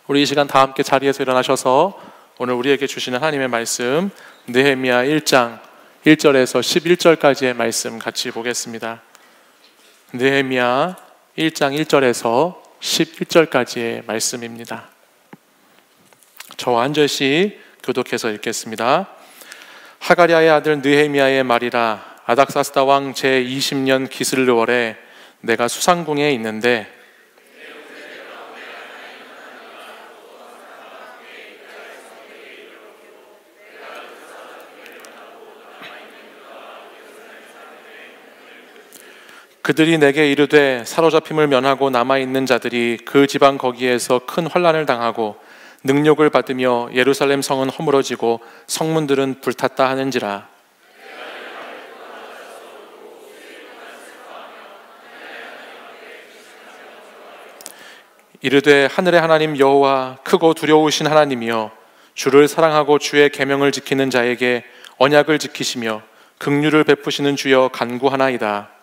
우리 이 시간 다 함께 자리에서 일어나셔서 오늘 우리에게 주시는 하나님의 말씀 느헤미야 1장 1절에서 11절까지의 말씀 같이 보겠습니다. 느헤미야 1장 1절에서 11절까지의 말씀입니다. 저와 한 절씩 교독해서 읽겠습니다. 하가랴의 아들 느헤미야의 말이라. 아닥사스다 왕 제20년 기슬르월에 내가 수상궁에 있는데 그들이 내게 이르되 사로잡힘을 면하고 남아있는 자들이 그 지방 거기에서 큰 환난을 당하고 능욕을 받으며 예루살렘 성은 허물어지고 성문들은 불탔다 하는지라. 이르되 하늘의 하나님 여호와 크고 두려우신 하나님이여, 주를 사랑하고 주의 계명을 지키는 자에게 언약을 지키시며 긍휼을 베푸시는 주여 간구하나이다.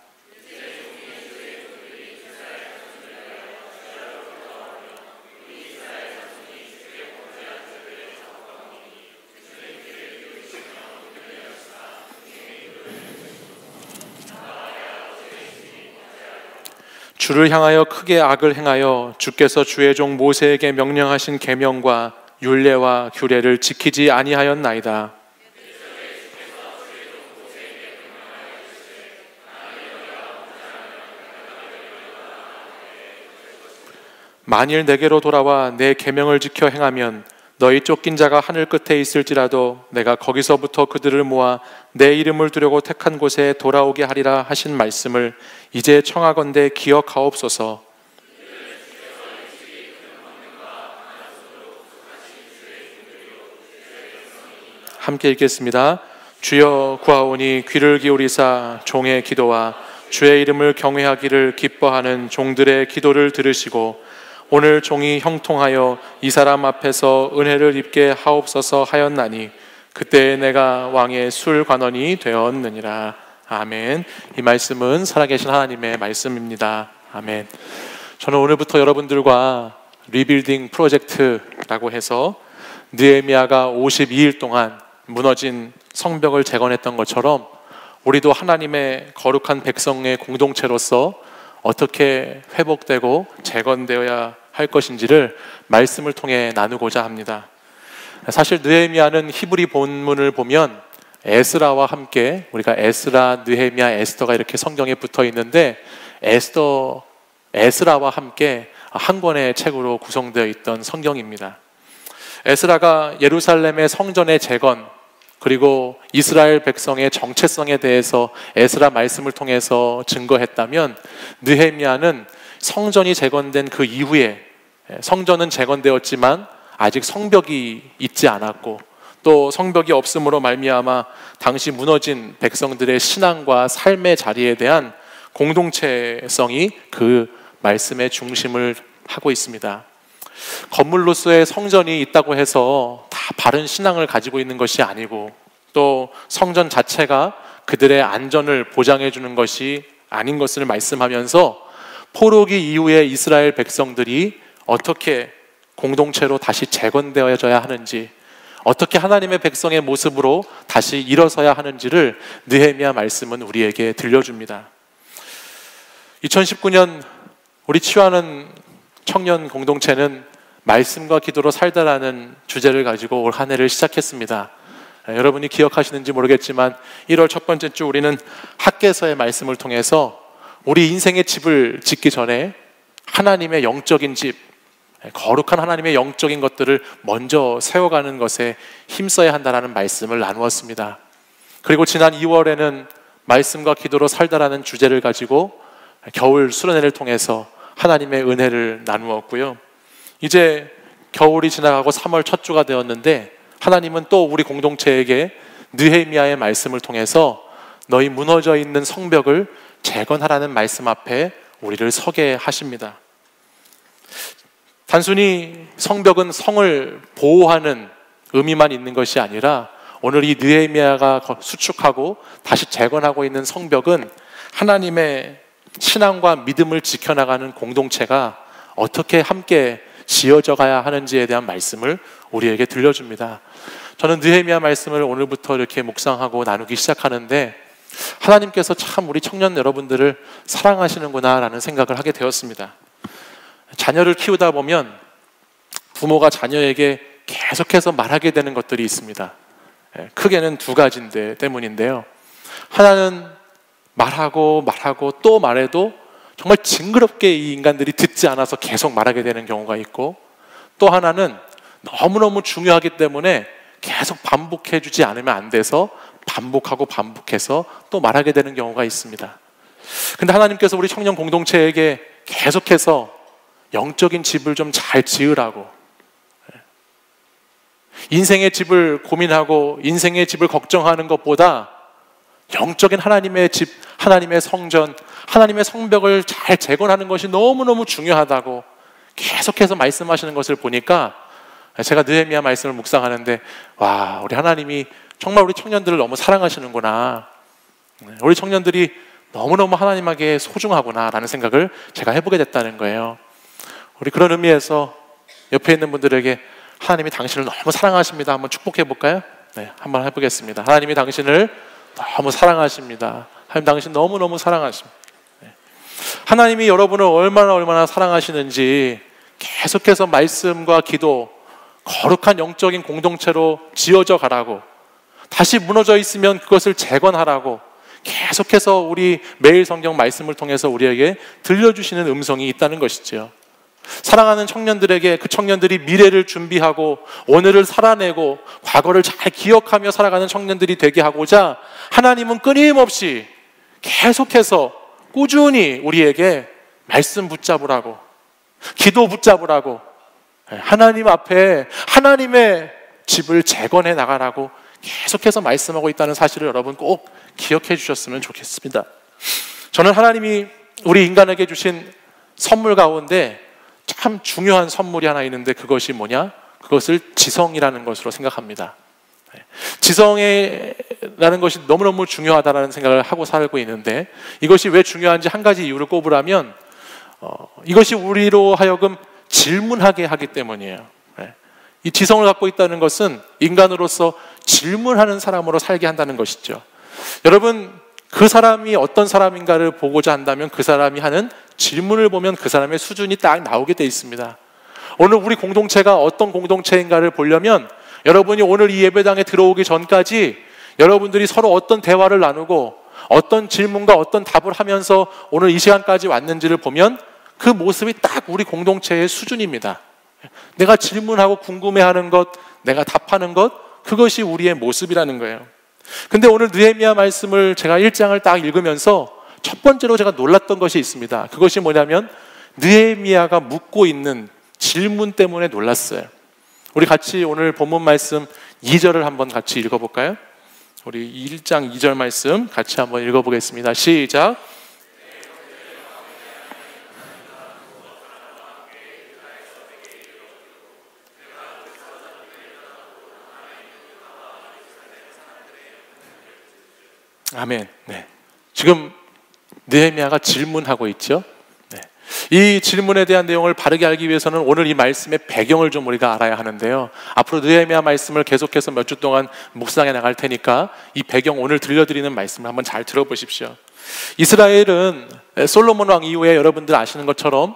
주를 향하여 크게 악을 행하여 주께서 주의 종 모세에게 명령하신 계명과 율례와 규례를 지키지 아니하였나이다. 만일 내게로 돌아와 내 계명을 지켜 행하면 너희 쫓긴 자가 하늘 끝에 있을지라도 내가 거기서부터 그들을 모아 내 이름을 두려고 택한 곳에 돌아오게 하리라 하신 말씀을 이제 청하건대 기억하옵소서. 함께 읽겠습니다. 주여 구하오니 귀를 기울이사 종의 기도와 주의 이름을 경외하기를 기뻐하는 종들의 기도를 들으시고 오늘 종이 형통하여 이 사람 앞에서 은혜를 입게 하옵소서 하였나니 그때 내가 왕의 술관원이 되었느니라. 아멘. 이 말씀은 살아계신 하나님의 말씀입니다. 아멘. 저는 오늘부터 여러분들과 리빌딩 프로젝트라고 해서 느헤미야가 52일 동안 무너진 성벽을 재건했던 것처럼 우리도 하나님의 거룩한 백성의 공동체로서 어떻게 회복되고 재건되어야 할 것인지를 말씀을 통해 나누고자 합니다. 사실 느헤미야는 히브리 본문을 보면 에스라와 함께, 우리가 에스라, 느헤미야, 에스더가 이렇게 성경에 붙어 있는데 에스라와 함께 한 권의 책으로 구성되어 있던 성경입니다. 에스라가 예루살렘의 성전의 재건, 그리고 이스라엘 백성의 정체성에 대해서 에스라 말씀을 통해서 증거했다면, 느헤미야는 성전이 재건된 그 이후에, 성전은 재건되었지만 아직 성벽이 있지 않았고 또 성벽이 없음으로 말미암아 당시 무너진 백성들의 신앙과 삶의 자리에 대한 공동체성이 그 말씀의 중심을 하고 있습니다. 건물로서의 성전이 있다고 해서 다 바른 신앙을 가지고 있는 것이 아니고, 또 성전 자체가 그들의 안전을 보장해 주는 것이 아닌 것을 말씀하면서 포로기 이후에 이스라엘 백성들이 어떻게 공동체로 다시 재건되어져야 하는지, 어떻게 하나님의 백성의 모습으로 다시 일어서야 하는지를 느헤미야 말씀은 우리에게 들려줍니다. 2019년 우리 치유하는 청년 공동체는 말씀과 기도로 살다라는 주제를 가지고 올 한 해를 시작했습니다. 여러분이 기억하시는지 모르겠지만 1월 첫 번째 주 우리는 학개서의 말씀을 통해서 우리 인생의 집을 짓기 전에 하나님의 영적인 집, 거룩한 하나님의 영적인 것들을 먼저 세워가는 것에 힘써야 한다는 말씀을 나누었습니다. 그리고 지난 2월에는 말씀과 기도로 살다라는 주제를 가지고 겨울 수련회를 통해서 하나님의 은혜를 나누었고요. 이제 겨울이 지나가고 3월 첫 주가 되었는데 하나님은 또 우리 공동체에게 느헤미야의 말씀을 통해서 너희 무너져 있는 성벽을 재건하라는 말씀 앞에 우리를 서게 하십니다. 단순히 성벽은 성을 보호하는 의미만 있는 것이 아니라 오늘 이 느헤미야가 수축하고 다시 재건하고 있는 성벽은 하나님의 신앙과 믿음을 지켜나가는 공동체가 어떻게 함께 지어져 가야 하는지에 대한 말씀을 우리에게 들려줍니다. 저는 느헤미야 말씀을 오늘부터 이렇게 묵상하고 나누기 시작하는데 하나님께서 참 우리 청년 여러분들을 사랑하시는구나라는 생각을 하게 되었습니다. 자녀를 키우다 보면 부모가 자녀에게 계속해서 말하게 되는 것들이 있습니다. 크게는 두 가지인데 때문인데요. 하나는 말하고 또 말해도 정말 징그럽게 이 인간들이 듣지 않아서 계속 말하게 되는 경우가 있고, 또 하나는 너무너무 중요하기 때문에 계속 반복해주지 않으면 안 돼서 반복해서 또 말하게 되는 경우가 있습니다. 근데 하나님께서 우리 청년 공동체에게 계속해서 영적인 집을 좀 잘 지으라고, 인생의 집을 고민하고 인생의 집을 걱정하는 것보다 영적인 하나님의 집, 하나님의 성전, 하나님의 성벽을 잘 재건하는 것이 너무너무 중요하다고 계속해서 말씀하시는 것을 보니까 제가 느헤미야 말씀을 묵상하는데, 와, 우리 하나님이 정말 우리 청년들을 너무 사랑하시는구나, 우리 청년들이 너무너무 하나님에게 소중하구나 라는 생각을 제가 해보게 됐다는 거예요. 우리 그런 의미에서 옆에 있는 분들에게 하나님이 당신을 너무 사랑하십니다 한번 축복해 볼까요? 네, 한번 해보겠습니다. 하나님이 당신을 너무 사랑하십니다. 하나님 당신 너무너무 사랑하십니다. 네. 하나님이 여러분을 얼마나 사랑하시는지 계속해서 말씀과 기도, 거룩한 영적인 공동체로 지어져 가라고, 다시 무너져 있으면 그것을 재건하라고 계속해서 우리 매일 성경 말씀을 통해서 우리에게 들려주시는 음성이 있다는 것이죠. 사랑하는 청년들에게 그 청년들이 미래를 준비하고 오늘을 살아내고 과거를 잘 기억하며 살아가는 청년들이 되게 하고자 하나님은 끊임없이 계속해서 꾸준히 우리에게 말씀 붙잡으라고, 기도 붙잡으라고, 하나님 앞에 하나님의 집을 재건해 나가라고 계속해서 말씀하고 있다는 사실을 여러분 꼭 기억해 주셨으면 좋겠습니다. 저는 하나님이 우리 인간에게 주신 선물 가운데 참 중요한 선물이 하나 있는데 그것이 뭐냐? 그것을 지성이라는 것으로 생각합니다. 지성이라는 것이 너무너무 중요하다는 생각을 하고 살고 있는데, 이것이 왜 중요한지 한 가지 이유를 꼽으라면 이것이 우리로 하여금 질문하게 하기 때문이에요. 이 지성을 갖고 있다는 것은 인간으로서 질문하는 사람으로 살게 한다는 것이죠. 여러분, 그 사람이 어떤 사람인가를 보고자 한다면 그 사람이 하는 질문을 보면 그 사람의 수준이 딱 나오게 돼 있습니다. 오늘 우리 공동체가 어떤 공동체인가를 보려면 여러분이 오늘 이 예배당에 들어오기 전까지 여러분들이 서로 어떤 대화를 나누고 어떤 질문과 어떤 답을 하면서 오늘 이 시간까지 왔는지를 보면 그 모습이 딱 우리 공동체의 수준입니다. 내가 질문하고 궁금해하는 것, 내가 답하는 것, 그것이 우리의 모습이라는 거예요. 근데 오늘 느헤미야 말씀을 제가 1장을 딱 읽으면서 첫 번째로 제가 놀랐던 것이 있습니다. 그것이 뭐냐면 느헤미야가 묻고 있는 질문 때문에 놀랐어요. 우리 같이 오늘 본문 말씀 2절을 한번 같이 읽어볼까요? 우리 1장 2절 말씀 같이 한번 읽어보겠습니다. 시작. 아멘. 네. 지금 느헤미야가 질문하고 있죠. 네. 이 질문에 대한 내용을 바르게 알기 위해서는 오늘 이 말씀의 배경을 좀 우리가 알아야 하는데요. 앞으로 느헤미야 말씀을 계속해서 몇 주 동안 묵상해 나갈 테니까 이 배경, 오늘 들려드리는 말씀을 한번 잘 들어보십시오. 이스라엘은 솔로몬 왕 이후에 여러분들 아시는 것처럼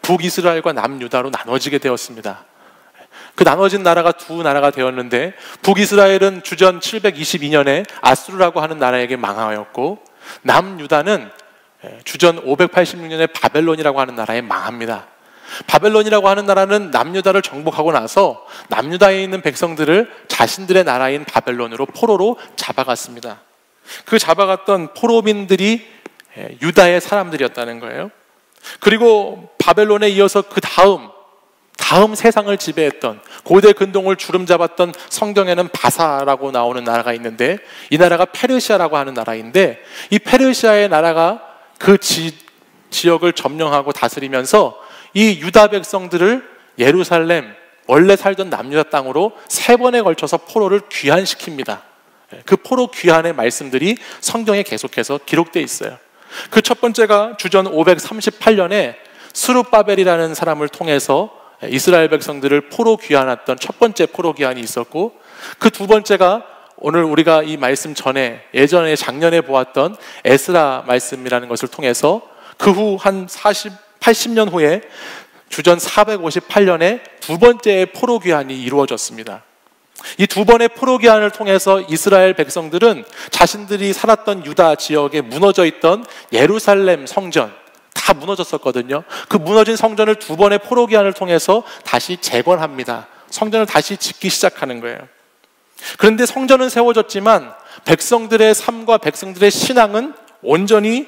북이스라엘과 남유다로 나눠지게 되었습니다. 그 나눠진 나라가 두 나라가 되었는데, 북이스라엘은 주전 722년에 아수르라고 하는 나라에게 망하였고, 남유다는 주전 586년에 바벨론이라고 하는 나라에 망합니다. 바벨론이라고 하는 나라는 남유다를 정복하고 나서 남유다에 있는 백성들을 자신들의 나라인 바벨론으로 포로로 잡아갔습니다. 그 잡아갔던 포로민들이 유다의 사람들이었다는 거예요. 그리고 바벨론에 이어서 그 다음 세상을 지배했던, 고대 근동을 주름잡았던 성경에는 바사라고 나오는 나라가 있는데, 이 나라가 페르시아라고 하는 나라인데, 이 페르시아의 나라가 그 지역을 점령하고 다스리면서 이 유다 백성들을 예루살렘, 원래 살던 남유다 땅으로 3번에 걸쳐서 포로를 귀환시킵니다. 그 포로 귀환의 말씀들이 성경에 계속해서 기록되어 있어요. 그 첫 번째가 주전 538년에 스룹바벨이라는 사람을 통해서 이스라엘 백성들을 포로 귀환했던 첫 번째 포로 귀환이 있었고, 그 두 번째가 오늘 우리가 이 말씀 전에 예전에 작년에 보았던 에스라 말씀이라는 것을 통해서 그 후 한 80년 후에 주전 458년에 두 번째의 포로 귀환이 이루어졌습니다. 이 두 번의 포로 귀환을 통해서 이스라엘 백성들은 자신들이 살았던 유다 지역에 무너져 있던 예루살렘 성전 다 무너졌었거든요. 그 무너진 성전을 두 번의 포로 귀환을 통해서 다시 재건합니다. 성전을 다시 짓기 시작하는 거예요. 그런데 성전은 세워졌지만 백성들의 삶과 백성들의 신앙은 온전히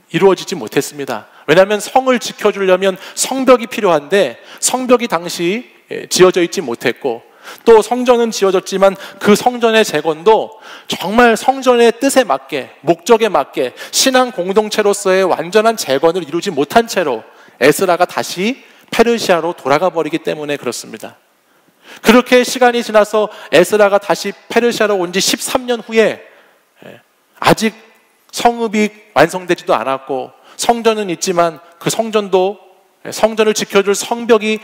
이루어지지 못했습니다. 왜냐하면 성을 지켜주려면 성벽이 필요한데 성벽이 당시 지어져 있지 못했고, 또 성전은 지어졌지만 그 성전의 재건도 정말 성전의 뜻에 맞게, 목적에 맞게 신앙 공동체로서의 완전한 재건을 이루지 못한 채로 에스라가 다시 페르시아로 돌아가 버리기 때문에 그렇습니다. 그렇게 시간이 지나서 에스라가 다시 페르시아로 온 지 13년 후에 아직 성읍이 완성되지도 않았고 성전은 있지만 그 성전을 지켜줄 성벽이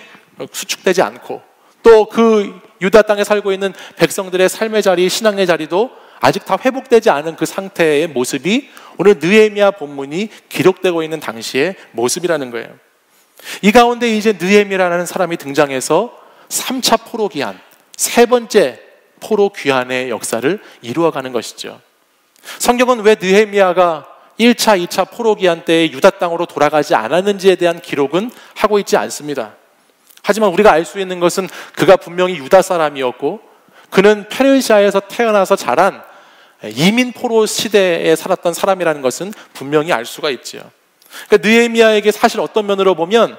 수축되지 않고, 또 그 유다 땅에 살고 있는 백성들의 삶의 자리, 신앙의 자리도 아직 다 회복되지 않은 그 상태의 모습이 오늘 느헤미야 본문이 기록되고 있는 당시의 모습이라는 거예요. 이 가운데 이제 느헤미야라는 사람이 등장해서 3차 포로 귀환, 세 번째 포로 귀환의 역사를 이루어가는 것이죠. 성경은 왜 느헤미야가 1차, 2차 포로 귀환 때에 유다 땅으로 돌아가지 않았는지에 대한 기록은 하고 있지 않습니다. 하지만 우리가 알 수 있는 것은 그가 분명히 유다 사람이었고 그는 페르시아에서 태어나서 자란 이민 포로 시대에 살았던 사람이라는 것은 분명히 알 수가 있죠. 그러니까 느헤미야에게 사실 어떤 면으로 보면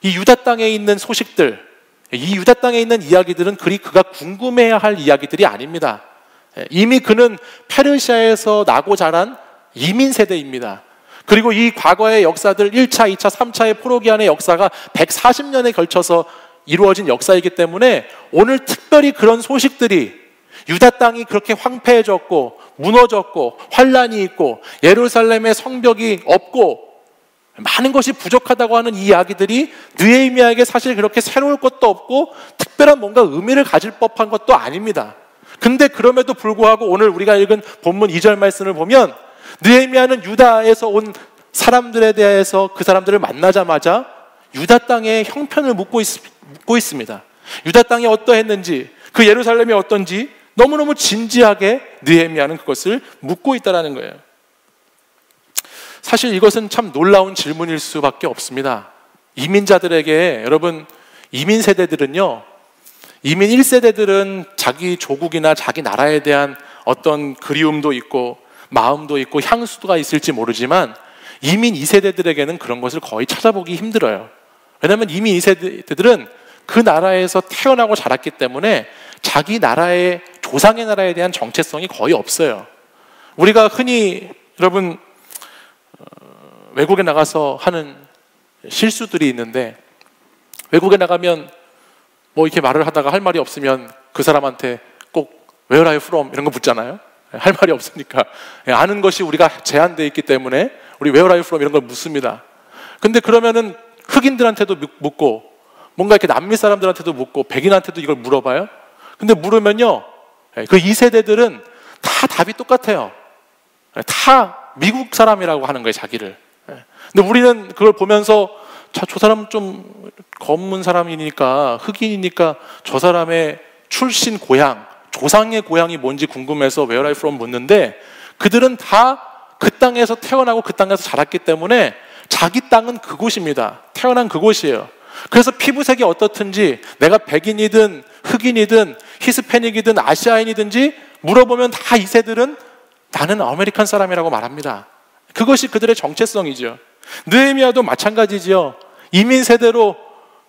이 유다 땅에 있는 소식들, 이 유다 땅에 있는 이야기들은 그리 그가 궁금해야 할 이야기들이 아닙니다. 이미 그는 페르시아에서 나고 자란 이민 세대입니다. 그리고 이 과거의 역사들 1차, 2차, 3차의 포로 귀환의 역사가 140년에 걸쳐서 이루어진 역사이기 때문에 오늘 특별히 그런 소식들이, 유다 땅이 그렇게 황폐해졌고 무너졌고 환란이 있고 예루살렘의 성벽이 없고 많은 것이 부족하다고 하는 이 이야기들이 느헤미야에게 사실 그렇게 새로울 것도 없고 특별한 뭔가 의미를 가질 법한 것도 아닙니다. 근데 그럼에도 불구하고 오늘 우리가 읽은 본문 2절 말씀을 보면 느헤미야는 유다에서 온 사람들에 대해서 그 사람들을 만나자마자 유다 땅의 형편을 묻고 있습니다. 유다 땅이 어떠했는지, 그 예루살렘이 어떤지 너무너무 진지하게 느헤미야는 그것을 묻고 있다는 거예요. 사실 이것은 참 놀라운 질문일 수밖에 없습니다. 이민자들에게, 여러분, 이민 세대들은요, 이민 1세대들은 자기 조국이나 자기 나라에 대한 어떤 그리움도 있고 마음도 있고 향수가 있을지 모르지만 이민 2세대들에게는 그런 것을 거의 찾아보기 힘들어요. 왜냐하면 이민 2세대들은 그 나라에서 태어나고 자랐기 때문에 자기 나라의, 조상의 나라에 대한 정체성이 거의 없어요. 우리가 흔히, 여러분, 외국에 나가서 하는 실수들이 있는데, 외국에 나가면 뭐 이렇게 말을 하다가 할 말이 없으면 그 사람한테 꼭 Where are you from? 이런 거 묻잖아요. 할 말이 없으니까. 아는 것이 우리가 제한되어 있기 때문에 우리 Where are you from? 이런 걸 묻습니다. 근데 그러면은 흑인들한테도 묻고 뭔가 이렇게 남미 사람들한테도 묻고 백인한테도 이걸 물어봐요. 근데 물으면요, 그 2세대들은 다 답이 똑같아요. 다 미국 사람이라고 하는 거예요, 자기를. 근데 우리는 그걸 보면서 저 사람 좀 검은 사람이니까, 흑인이니까 저 사람의 출신 고향, 조상의 고향이 뭔지 궁금해서 Where are you from? 묻는데 그들은 다 그 땅에서 태어나고 그 땅에서 자랐기 때문에 자기 땅은 그곳입니다. 태어난 그곳이에요. 그래서 피부색이 어떻든지, 내가 백인이든 흑인이든 히스패닉이든 아시아인이든지 물어보면 다 2세들은 나는 아메리칸 사람이라고 말합니다. 그것이 그들의 정체성이죠. 느헤미야도 마찬가지지요. 이민 세대로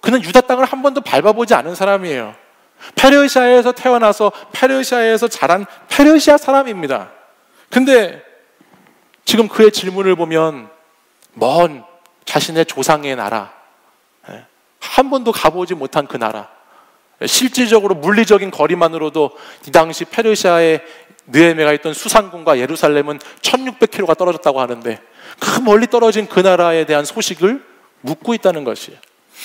그는 유다 땅을 한 번도 밟아보지 않은 사람이에요. 페르시아에서 태어나서 페르시아에서 자란 페르시아 사람입니다. 근데 지금 그의 질문을 보면 먼 자신의 조상의 나라, 한 번도 가보지 못한 그 나라, 실질적으로 물리적인 거리만으로도 이 당시 페르시아의 느헤미야가 있던 수산군과 예루살렘은 1600km가 떨어졌다고 하는데 그 멀리 떨어진 그 나라에 대한 소식을 묻고 있다는 것이에요.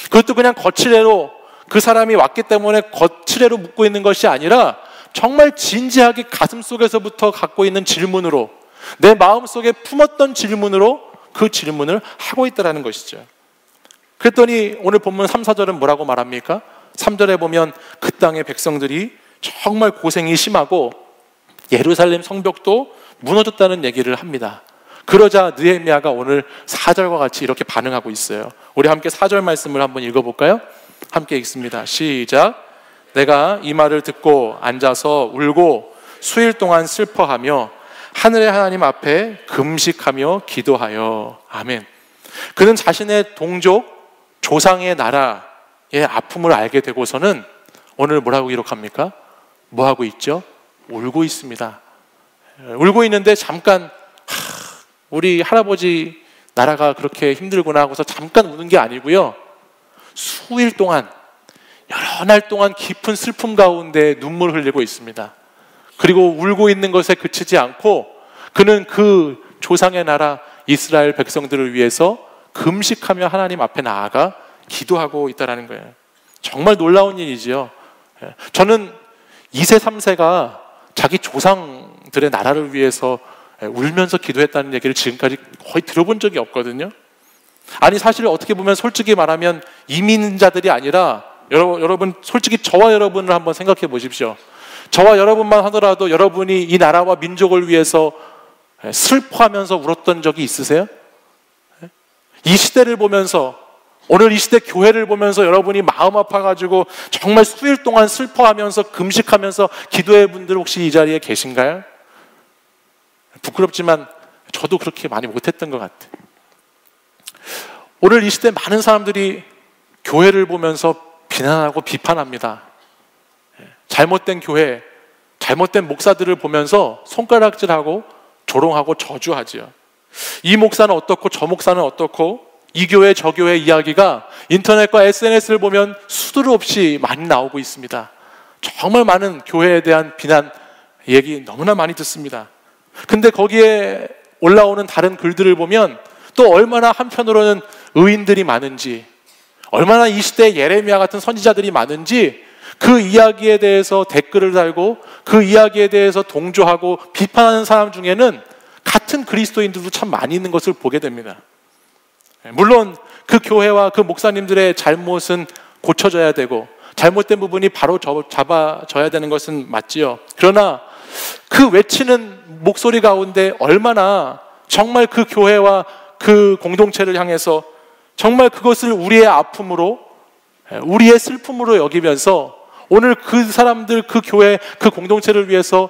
그것도 그냥 거칠애로 그 사람이 왔기 때문에 거칠애로 묻고 있는 것이 아니라 정말 진지하게 가슴속에서부터 갖고 있는 질문으로, 내 마음속에 품었던 질문으로 그 질문을 하고 있다는 것이죠. 그랬더니 오늘 본문 3, 4절은 뭐라고 말합니까? 3절에 보면 그 땅의 백성들이 정말 고생이 심하고 예루살렘 성벽도 무너졌다는 얘기를 합니다. 그러자 느헤미야가 오늘 4절과 같이 이렇게 반응하고 있어요. 우리 함께 4절 말씀을 한번 읽어볼까요? 함께 읽습니다. 시작. 내가 이 말을 듣고 앉아서 울고 수일 동안 슬퍼하며 하늘의 하나님 앞에 금식하며 기도하여. 아멘. 그는 자신의 동족, 조상의 나라의 아픔을 알게 되고서는 오늘 뭐라고 기록합니까? 뭐하고 있죠? 울고 있습니다. 울고 있는데 잠깐 우리 할아버지 나라가 그렇게 힘들구나 하고서 잠깐 우는 게 아니고요, 수일 동안, 여러 날 동안 깊은 슬픔 가운데 눈물을 흘리고 있습니다. 그리고 울고 있는 것에 그치지 않고 그는 그 조상의 나라 이스라엘 백성들을 위해서 금식하며 하나님 앞에 나아가 기도하고 있다는 거예요. 정말 놀라운 일이지요. 저는 2세, 3세가 자기 조상들의 나라를 위해서 울면서 기도했다는 얘기를 지금까지 거의 들어본 적이 없거든요. 아니, 사실 어떻게 보면 솔직히 말하면 이민자들이 아니라 여러분 솔직히 저와 여러분을 한번 생각해 보십시오. 저와 여러분만 하더라도 여러분이 이 나라와 민족을 위해서 슬퍼하면서 울었던 적이 있으세요? 이 시대를 보면서, 오늘 이 시대 교회를 보면서 여러분이 마음 아파가지고 정말 수일 동안 슬퍼하면서 금식하면서 기도해 분들 혹시 이 자리에 계신가요? 부끄럽지만 저도 그렇게 많이 못했던 것 같아요. 오늘 이 시대 많은 사람들이 교회를 보면서 비난하고 비판합니다. 잘못된 교회, 잘못된 목사들을 보면서 손가락질하고 조롱하고 저주하지요. 이 목사는 어떻고 저 목사는 어떻고, 이 교회 저 교회 이야기가 인터넷과 SNS를 보면 수두루 없이 많이 나오고 있습니다. 정말 많은 교회에 대한 비난 얘기 너무나 많이 듣습니다. 근데 거기에 올라오는 다른 글들을 보면 또 얼마나 한편으로는 의인들이 많은지, 얼마나 이 시대에 예레미야 같은 선지자들이 많은지 그 이야기에 대해서 댓글을 달고 그 이야기에 대해서 동조하고 비판하는 사람 중에는 같은 그리스도인들도 참 많이 있는 것을 보게 됩니다. 물론 그 교회와 그 목사님들의 잘못은 고쳐져야 되고 잘못된 부분이 바로 잡아져야 되는 것은 맞지요. 그러나 그 외치는 목소리 가운데 얼마나 정말 그 교회와 그 공동체를 향해서 정말 그것을 우리의 아픔으로, 우리의 슬픔으로 여기면서 오늘 그 사람들, 그 교회, 그 공동체를 위해서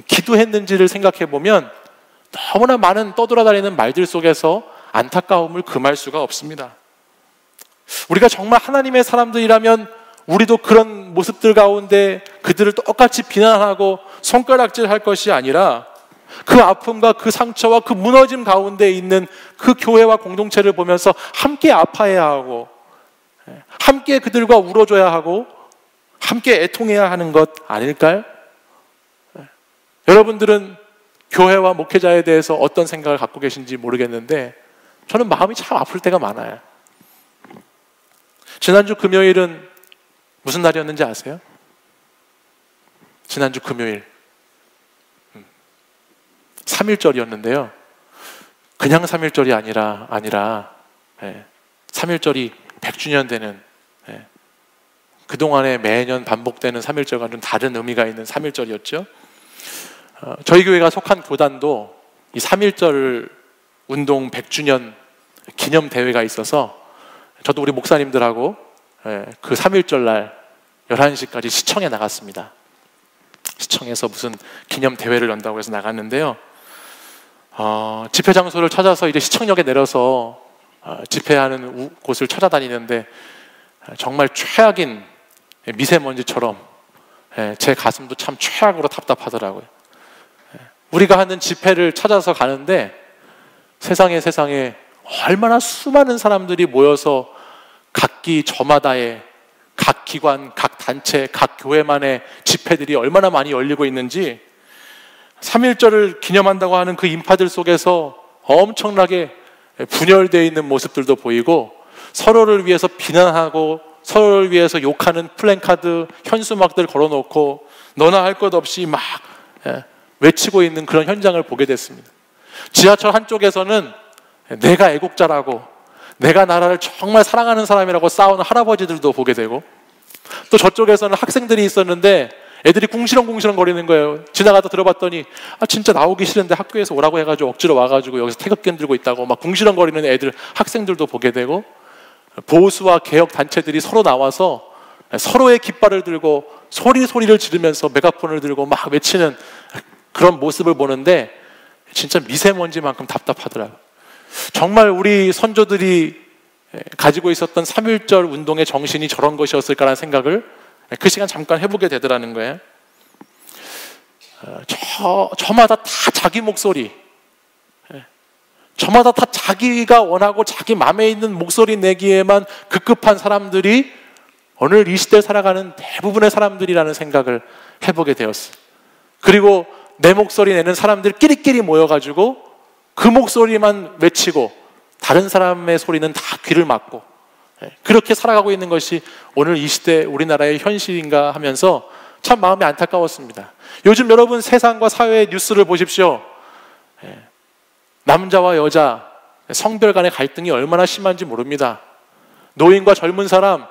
기도했는지를 생각해 보면 너무나 많은 떠돌아다니는 말들 속에서 안타까움을 금할 수가 없습니다. 우리가 정말 하나님의 사람들이라면 우리도 그런 모습들 가운데 그들을 똑같이 비난하고 손가락질할 것이 아니라 그 아픔과 그 상처와 그 무너짐 가운데 있는 그 교회와 공동체를 보면서 함께 아파해야 하고 함께 그들과 울어줘야 하고 함께 애통해야 하는 것 아닐까요? 여러분들은 교회와 목회자에 대해서 어떤 생각을 갖고 계신지 모르겠는데 저는 마음이 참 아플 때가 많아요. 지난주 금요일은 무슨 날이었는지 아세요? 지난주 금요일 3.1절이었는데요. 그냥 3.1절이 아니라 3.1절이 100주년 되는, 그동안에 매년 반복되는 3.1절과 좀 다른 의미가 있는 3.1절이었죠. 저희 교회가 속한 교단도 이 3.1절 운동 100주년 기념 대회가 있어서 저도 우리 목사님들하고 그 3.1절 날 11시까지 시청에 나갔습니다. 시청에서 무슨 기념 대회를 연다고 해서 나갔는데요. 집회 장소를 찾아서 이제 시청역에 내려서 집회하는 곳을 찾아다니는데 정말 최악인 미세먼지처럼 제 가슴도 참 최악으로 답답하더라고요. 우리가 하는 집회를 찾아서 가는데 세상에 얼마나 수많은 사람들이 모여서 각기 저마다의 각 기관, 각 단체, 각 교회만의 집회들이 얼마나 많이 열리고 있는지 3.1절을 기념한다고 하는 그 인파들 속에서 엄청나게 분열되어 있는 모습들도 보이고 서로를 위해서 비난하고 서로를 위해서 욕하는 플랜카드, 현수막들 걸어놓고 너나 할 것 없이 막 외치고 있는 그런 현장을 보게 됐습니다. 지하철 한쪽에서는 내가 애국자라고, 내가 나라를 정말 사랑하는 사람이라고 싸우는 할아버지들도 보게 되고, 또 저쪽에서는 학생들이 있었는데 애들이 궁시렁궁시렁 거리는 거예요. 지나가다 들어봤더니 진짜 나오기 싫은데 학교에서 오라고 해가지고 억지로 와가지고 여기서 태극기 들고 있다고 막 궁시렁 거리는 애들, 학생들도 보게 되고, 보수와 개혁 단체들이 서로 나와서 서로의 깃발을 들고 소리를 지르면서 메가폰을 들고 막 외치는 그런 모습을 보는데 진짜 미세먼지만큼 답답하더라고요. 정말 우리 선조들이 가지고 있었던 3.1절 운동의 정신이 저런 것이었을까라는 생각을 그 시간 잠깐 해보게 되더라는 거예요. 저마다 다 자기 목소리, 저마다 다 자기가 원하고 자기 마음에 있는 목소리 내기에만 급급한 사람들이 오늘 이 시대에 살아가는 대부분의 사람들이라는 생각을 해보게 되었어요. 그리고 내 목소리 내는 사람들 끼리끼리 모여가지고 그 목소리만 외치고 다른 사람의 소리는 다 귀를 막고 그렇게 살아가고 있는 것이 오늘 이 시대 우리나라의 현실인가 하면서 참 마음이 안타까웠습니다. 요즘 여러분 세상과 사회의 뉴스를 보십시오. 남자와 여자, 성별 간의 갈등이 얼마나 심한지 모릅니다. 노인과 젊은 사람,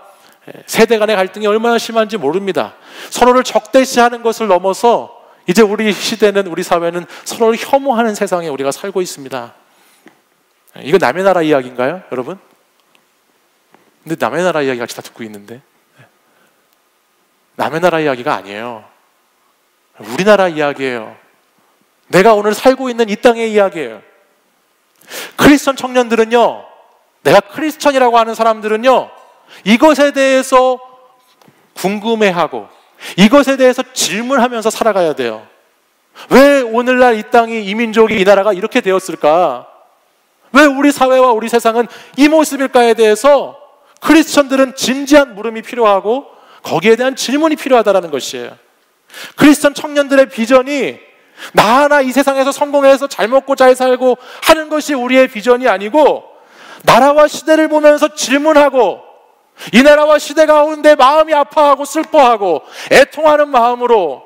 세대 간의 갈등이 얼마나 심한지 모릅니다. 서로를 적대시하는 것을 넘어서 이제 우리 시대는, 우리 사회는 서로를 혐오하는 세상에 우리가 살고 있습니다. 이거 남의 나라 이야기인가요, 여러분? 근데 남의 나라 이야기 같이 다 듣고 있는데 남의 나라 이야기가 아니에요. 우리나라 이야기예요. 내가 오늘 살고 있는 이 땅의 이야기예요. 크리스천 청년들은요, 내가 크리스천이라고 하는 사람들은요, 이것에 대해서 궁금해하고 이것에 대해서 질문하면서 살아가야 돼요. 왜 오늘날 이 땅이, 이 민족이, 이 나라가 이렇게 되었을까? 왜 우리 사회와 우리 세상은 이 모습일까에 대해서 크리스천들은 진지한 물음이 필요하고 거기에 대한 질문이 필요하다는 것이에요. 크리스천 청년들의 비전이 나 하나 이 세상에서 성공해서 잘 먹고 잘 살고 하는 것이 우리의 비전이 아니고, 나라와 시대를 보면서 질문하고 이 나라와 시대 가운데 마음이 아파하고 슬퍼하고 애통하는 마음으로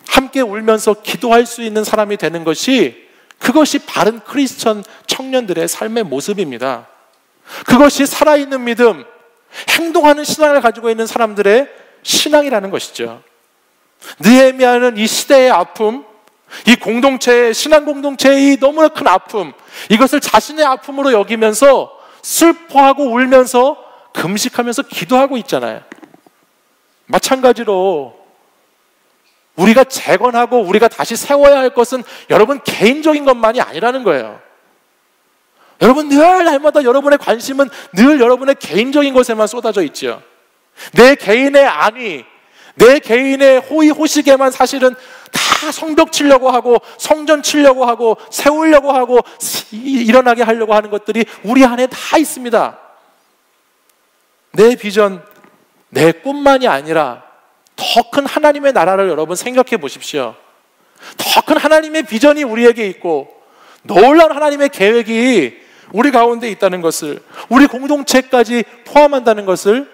함께 울면서 기도할 수 있는 사람이 되는 것이, 그것이 바른 크리스천 청년들의 삶의 모습입니다. 그것이 살아있는 믿음, 행동하는 신앙을 가지고 있는 사람들의 신앙이라는 것이죠. 느헤미야는 이 시대의 아픔, 이 공동체의, 신앙 공동체의 이 너무나 큰 아픔, 이것을 자신의 아픔으로 여기면서 슬퍼하고 울면서 금식하면서 기도하고 있잖아요. 마찬가지로 우리가 재건하고 우리가 다시 세워야 할 것은 여러분 개인적인 것만이 아니라는 거예요. 여러분 늘 날마다 여러분의 관심은 늘 여러분의 개인적인 것에만 쏟아져 있죠. 내 개인의 안위, 내 개인의 호의호식에만 사실은 다 성벽 치려고 하고 성전 치려고 하고 세우려고 하고 일어나게 하려고 하는 것들이 우리 안에 다 있습니다. 내 비전, 내 꿈만이 아니라 더 큰 하나님의 나라를 여러분 생각해 보십시오. 더 큰 하나님의 비전이 우리에게 있고 놀라운 하나님의 계획이 우리 가운데 있다는 것을, 우리 공동체까지 포함한다는 것을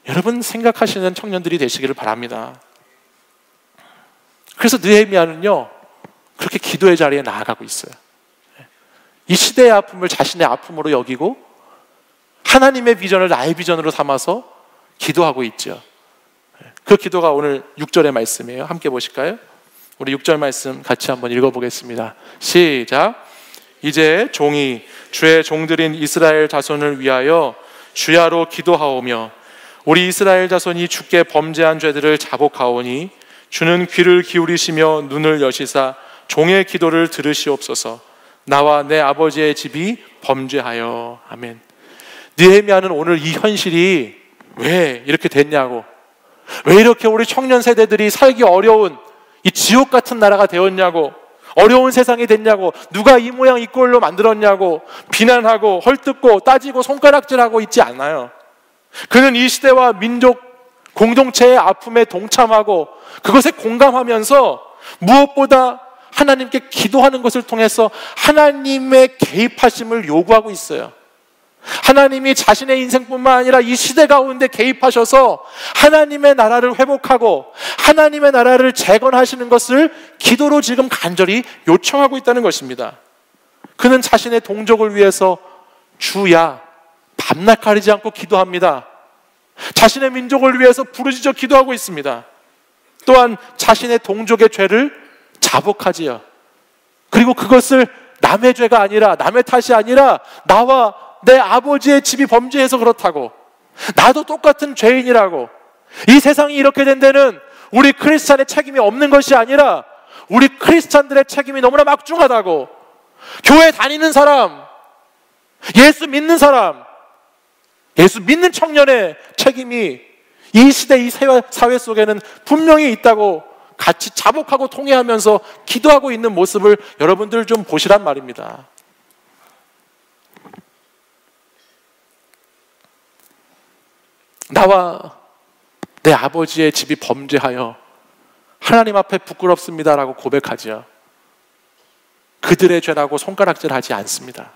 여러분 생각하시는 청년들이 되시기를 바랍니다. 그래서 느헤미야는요, 그렇게 기도의 자리에 나아가고 있어요. 이 시대의 아픔을 자신의 아픔으로 여기고 하나님의 비전을 나의 비전으로 삼아서 기도하고 있죠. 그 기도가 오늘 6절의 말씀이에요. 함께 보실까요? 우리 6절 말씀 같이 한번 읽어보겠습니다. 시작. 이제 종이 주의 종들인 이스라엘 자손을 위하여 주야로 기도하오며 우리 이스라엘 자손이 주께 범죄한 죄들을 자복하오니 주는 귀를 기울이시며 눈을 여시사 종의 기도를 들으시옵소서. 나와 내 아버지의 집이 범죄하여. 아멘. 느헤미야는 오늘 이 현실이 왜 이렇게 됐냐고, 왜 이렇게 우리 청년 세대들이 살기 어려운 이 지옥 같은 나라가 되었냐고, 어려운 세상이 됐냐고, 누가 이 모양 이 꼴로 만들었냐고 비난하고 헐뜯고 따지고 손가락질하고 있지 않아요. 그는 이 시대와 민족 공동체의 아픔에 동참하고 그것에 공감하면서 무엇보다 하나님께 기도하는 것을 통해서 하나님의 개입하심을 요구하고 있어요. 하나님이 자신의 인생뿐만 아니라 이 시대 가운데 개입하셔서 하나님의 나라를 회복하고 하나님의 나라를 재건하시는 것을 기도로 지금 간절히 요청하고 있다는 것입니다. 그는 자신의 동족을 위해서 주야 밤낮 가리지 않고 기도합니다. 자신의 민족을 위해서 부르짖어 기도하고 있습니다. 또한 자신의 동족의 죄를 자복하지요. 그리고 그것을 남의 죄가 아니라, 남의 탓이 아니라 나와 내 아버지의 집이 범죄해서 그렇다고, 나도 똑같은 죄인이라고, 이 세상이 이렇게 된 데는 우리 크리스찬의 책임이 없는 것이 아니라 우리 크리스찬들의 책임이 너무나 막중하다고, 교회 다니는 사람, 예수 믿는 사람, 예수 믿는 청년의 책임이 이 시대, 이 사회 속에는 분명히 있다고 같이 자복하고 통회하면서 기도하고 있는 모습을 여러분들 좀 보시란 말입니다. 나와 내 아버지의 집이 범죄하여 하나님 앞에 부끄럽습니다라고 고백하지요. 그들의 죄라고 손가락질하지 않습니다.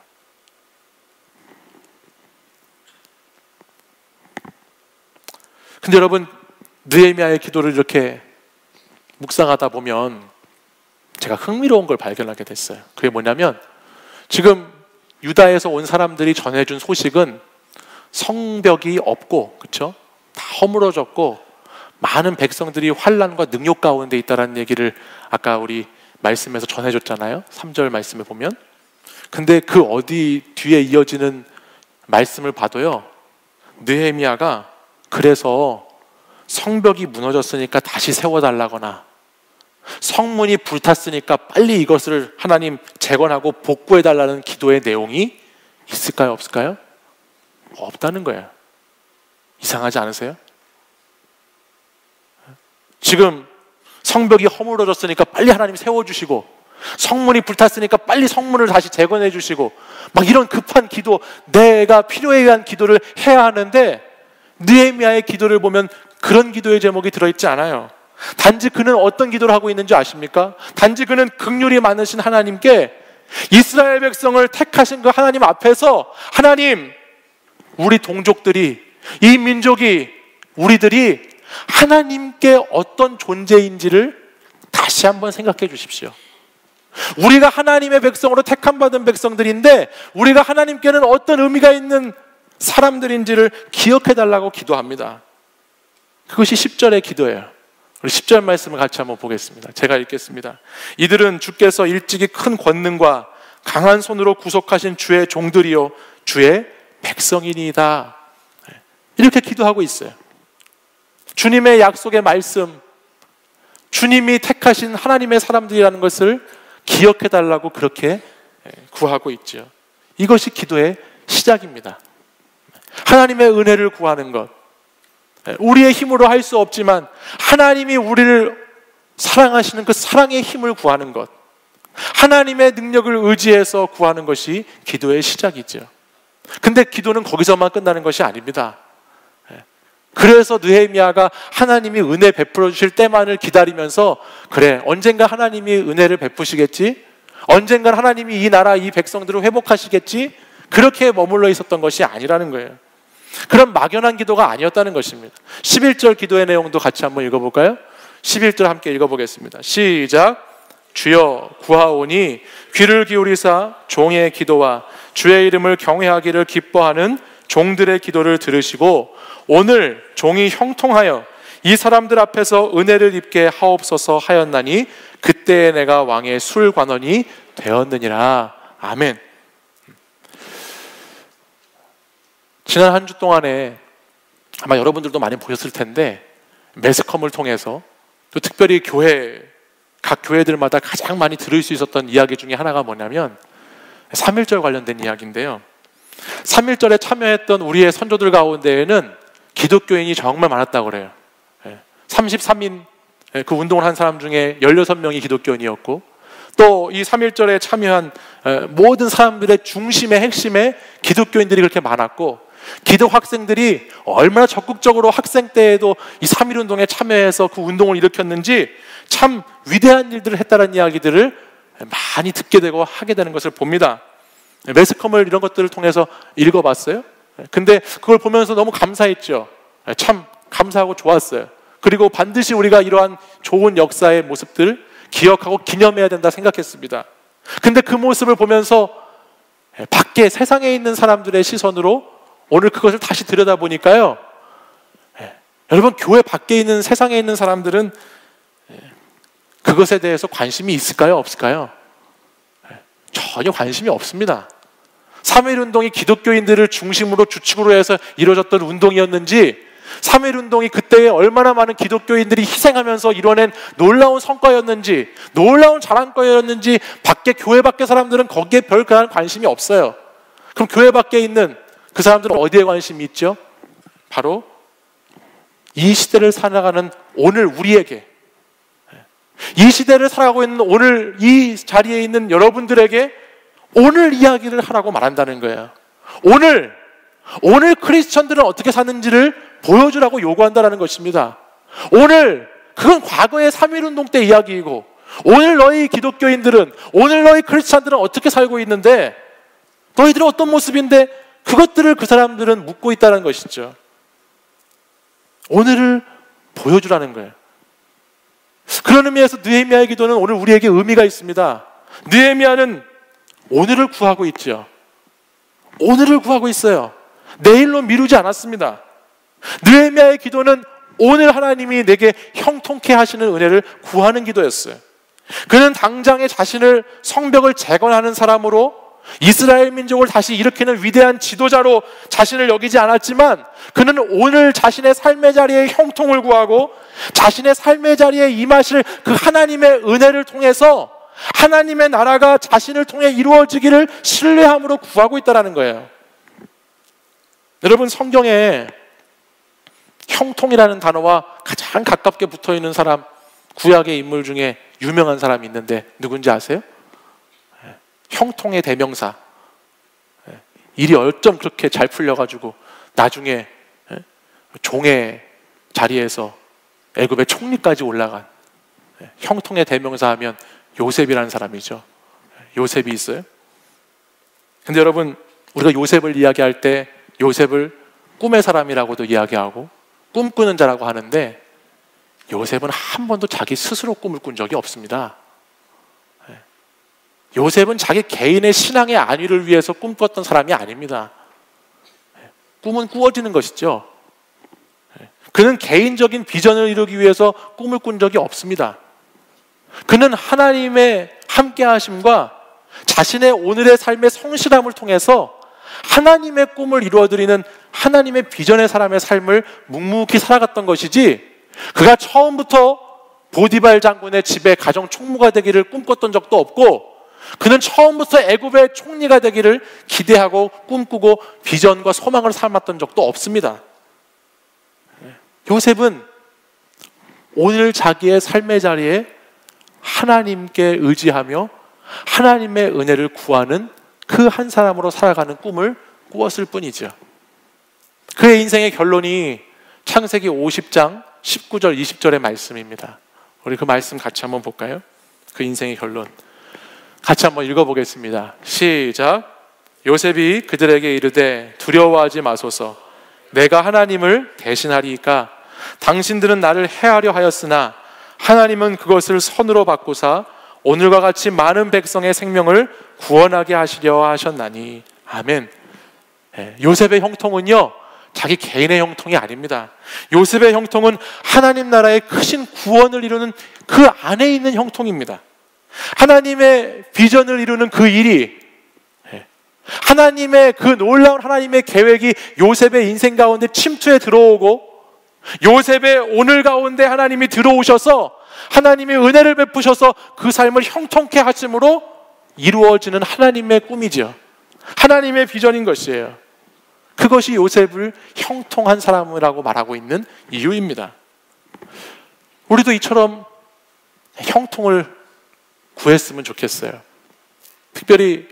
근데 여러분, 느헤미야의 기도를 이렇게 묵상하다 보면 제가 흥미로운 걸 발견하게 됐어요. 그게 뭐냐면, 지금 유다에서 온 사람들이 전해준 소식은 성벽이 없고, 그렇죠? 다 허물어졌고 많은 백성들이 환난과 능욕 가운데 있다라는 얘기를 아까 우리 말씀에서 전해줬잖아요. 3절 말씀에 보면. 근데 그 어디 뒤에 이어지는 말씀을 봐도요, 느헤미야가 그래서 성벽이 무너졌으니까 다시 세워달라거나, 성문이 불탔으니까 빨리 이것을 하나님 재건하고 복구해달라는 기도의 내용이 있을까요? 없을까요? 없다는 거예요. 이상하지 않으세요? 지금 성벽이 허물어졌으니까 빨리 하나님 세워주시고, 성문이 불탔으니까 빨리 성문을 다시 재건해 주시고, 막 이런 급한 기도, 내가 필요에 의한 기도를 해야 하는데, 느헤미야의 기도를 보면 그런 기도의 제목이 들어있지 않아요. 단지 그는 어떤 기도를 하고 있는지 아십니까? 단지 그는 긍휼이 많으신 하나님께 이스라엘 백성을 택하신 그 하나님 앞에서, 하나님, 우리 동족들이, 이 민족이, 우리들이 하나님께 어떤 존재인지를 다시 한번 생각해 주십시오. 우리가 하나님의 백성으로 택함받은 백성들인데 우리가 하나님께는 어떤 의미가 있는 사람들인지를 기억해 달라고 기도합니다. 그것이 10절의 기도예요. 우리 10절 말씀을 같이 한번 보겠습니다. 제가 읽겠습니다. 이들은 주께서 일찍이 큰 권능과 강한 손으로 구속하신 주의 종들이요 주의 백성이니이다. 이렇게 기도하고 있어요. 주님의 약속의 말씀, 주님이 택하신 하나님의 사람들이라는 것을 기억해 달라고 그렇게 구하고 있죠. 이것이 기도의 시작입니다. 하나님의 은혜를 구하는 것, 우리의 힘으로 할 수 없지만 하나님이 우리를 사랑하시는 그 사랑의 힘을 구하는 것, 하나님의 능력을 의지해서 구하는 것이 기도의 시작이죠. 근데 기도는 거기서만 끝나는 것이 아닙니다. 그래서 느헤미야가 하나님이 은혜 베풀어 주실 때만을 기다리면서, 그래, 언젠가 하나님이 은혜를 베푸시겠지, 언젠가 하나님이 이 나라, 이 백성들을 회복하시겠지, 그렇게 머물러 있었던 것이 아니라는 거예요. 그런 막연한 기도가 아니었다는 것입니다. 11절 기도의 내용도 같이 한번 읽어볼까요? 11절 함께 읽어보겠습니다. 시작. 주여 구하오니 귀를 기울이사 종의 기도와 주의 이름을 경외하기를 기뻐하는 종들의 기도를 들으시고 오늘 종이 형통하여 이 사람들 앞에서 은혜를 입게 하옵소서 하였나니 그때에 내가 왕의 술관원이 되었느니라. 아멘. 지난 한 주 동안에 아마 여러분들도 많이 보셨을 텐데, 매스컴을 통해서 또 특별히 각 교회들마다 가장 많이 들을 수 있었던 이야기 중에 하나가 뭐냐면 3.1절 관련된 이야기인데요, 3.1절에 참여했던 우리의 선조들 가운데에는 기독교인이 정말 많았다고 그래요. 33인 그 운동을 한 사람 중에 16명이 기독교인이었고, 또 이 3.1절에 참여한 모든 사람들의 중심의 핵심에 기독교인들이 그렇게 많았고, 기독 학생들이 얼마나 적극적으로 학생 때에도 이 3.1 운동에 참여해서 그 운동을 일으켰는지 참 위대한 일들을 했다는 이야기들을 많이 듣게 되고 하게 되는 것을 봅니다. 매스컴을 이런 것들을 통해서 읽어봤어요. 근데 그걸 보면서 너무 감사했죠. 참 감사하고 좋았어요. 그리고 반드시 우리가 이러한 좋은 역사의 모습들 기억하고 기념해야 된다 생각했습니다. 근데 그 모습을 보면서 밖에 세상에 있는 사람들의 시선으로 오늘 그것을 다시 들여다보니까요, 여러분, 교회 밖에 있는 세상에 있는 사람들은 그것에 대해서 관심이 있을까요? 없을까요? 전혀 관심이 없습니다. 3.1 운동이 기독교인들을 중심으로 주축으로 해서 이루어졌던 운동이었는지, 3.1 운동이 그때에 얼마나 많은 기독교인들이 희생하면서 이뤄낸 놀라운 성과였는지, 놀라운 자랑거리였는지 밖에, 교회 밖의 사람들은 거기에 별 그런 관심이 없어요. 그럼 교회 밖에 있는 그 사람들은 어디에 관심이 있죠? 바로 이 시대를 살아가는 오늘 우리에게, 이 시대를 살아가고 있는 오늘 이 자리에 있는 여러분들에게 오늘 이야기를 하라고 말한다는 거예요. 오늘 크리스천들은 어떻게 사는지를 보여주라고 요구한다는 것입니다. 오늘, 그건 과거의 3.1 운동 때 이야기이고, 오늘 너희 기독교인들은, 오늘 너희 크리스천들은 어떻게 살고 있는데, 너희들은 어떤 모습인데, 그것들을 그 사람들은 묻고 있다는 것이죠. 오늘을 보여주라는 거예요. 그런 의미에서 느헤미야의 기도는 오늘 우리에게 의미가 있습니다. 느헤미야는 오늘을 구하고 있죠. 오늘을 구하고 있어요. 내일로 미루지 않았습니다. 느헤미야의 기도는 오늘 하나님이 내게 형통케 하시는 은혜를 구하는 기도였어요. 그는 당장에 자신을 성벽을 재건하는 사람으로, 이스라엘 민족을 다시 일으키는 위대한 지도자로 자신을 여기지 않았지만, 그는 오늘 자신의 삶의 자리에 형통을 구하고 자신의 삶의 자리에 임하실 그 하나님의 은혜를 통해서 하나님의 나라가 자신을 통해 이루어지기를 신뢰함으로 구하고 있다는 거예요. 여러분, 성경에 형통이라는 단어와 가장 가깝게 붙어있는 사람, 구약의 인물 중에 유명한 사람이 있는데 누군지 아세요? 형통의 대명사. 일이 어쩜 그렇게 잘 풀려가지고 나중에 종의 자리에서 애굽의 총리까지 올라간 형통의 대명사 하면 요셉이라는 사람이죠. 요셉이 있어요. 근데 여러분, 우리가 요셉을 이야기할 때 요셉을 꿈의 사람이라고도 이야기하고 꿈꾸는 자라고 하는데, 요셉은 한 번도 자기 스스로 꿈을 꾼 적이 없습니다. 요셉은 자기 개인의 신앙의 안위를 위해서 꿈꿨던 사람이 아닙니다. 꿈은 꾸어지는 것이죠. 그는 개인적인 비전을 이루기 위해서 꿈을 꾼 적이 없습니다. 그는 하나님의 함께하심과 자신의 오늘의 삶의 성실함을 통해서 하나님의 꿈을 이루어드리는 하나님의 비전의 사람의 삶을 묵묵히 살아갔던 것이지, 그가 처음부터 보디발 장군의 집에 가정 총무가 되기를 꿈꿨던 적도 없고, 그는 처음부터 애굽의 총리가 되기를 기대하고 꿈꾸고 비전과 소망을 삼았던 적도 없습니다. 요셉은 오늘 자기의 삶의 자리에 하나님께 의지하며 하나님의 은혜를 구하는 그 한 사람으로 살아가는 꿈을 꾸었을 뿐이죠. 그의 인생의 결론이 창세기 50장 19절 20절의 말씀입니다. 우리 그 말씀 같이 한번 볼까요? 그 인생의 결론 같이 한번 읽어보겠습니다. 시작. 요셉이 그들에게 이르되 두려워하지 마소서. 내가 하나님을 대신하리이까. 당신들은 나를 해하려 하였으나 하나님은 그것을 선으로 바꾸사 오늘과 같이 많은 백성의 생명을 구원하게 하시려 하셨나니. 아멘. 요셉의 형통은요, 자기 개인의 형통이 아닙니다. 요셉의 형통은 하나님 나라의 크신 구원을 이루는 그 안에 있는 형통입니다. 하나님의 비전을 이루는 그 일이, 하나님의 그 놀라운 하나님의 계획이 요셉의 인생 가운데 침투해 들어오고, 요셉의 오늘 가운데 하나님이 들어오셔서 하나님의 은혜를 베푸셔서 그 삶을 형통케 하심으로 이루어지는 하나님의 꿈이죠. 하나님의 비전인 것이에요. 그것이 요셉을 형통한 사람이라고 말하고 있는 이유입니다. 우리도 이처럼 형통을 구했으면 좋겠어요. 특별히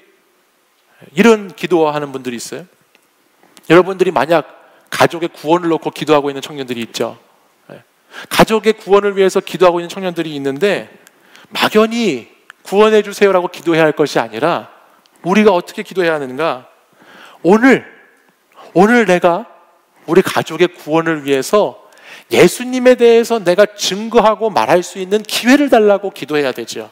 이런 기도하는 분들이 있어요. 여러분들이 만약 가족의 구원을 놓고 기도하고 있는 청년들이 있죠. 가족의 구원을 위해서 기도하고 있는 청년들이 있는데 막연히 구원해 주세요라고 기도해야 할 것이 아니라 우리가 어떻게 기도해야 하는가? 오늘 내가 우리 가족의 구원을 위해서 예수님에 대해서 내가 증거하고 말할 수 있는 기회를 달라고 기도해야 되죠.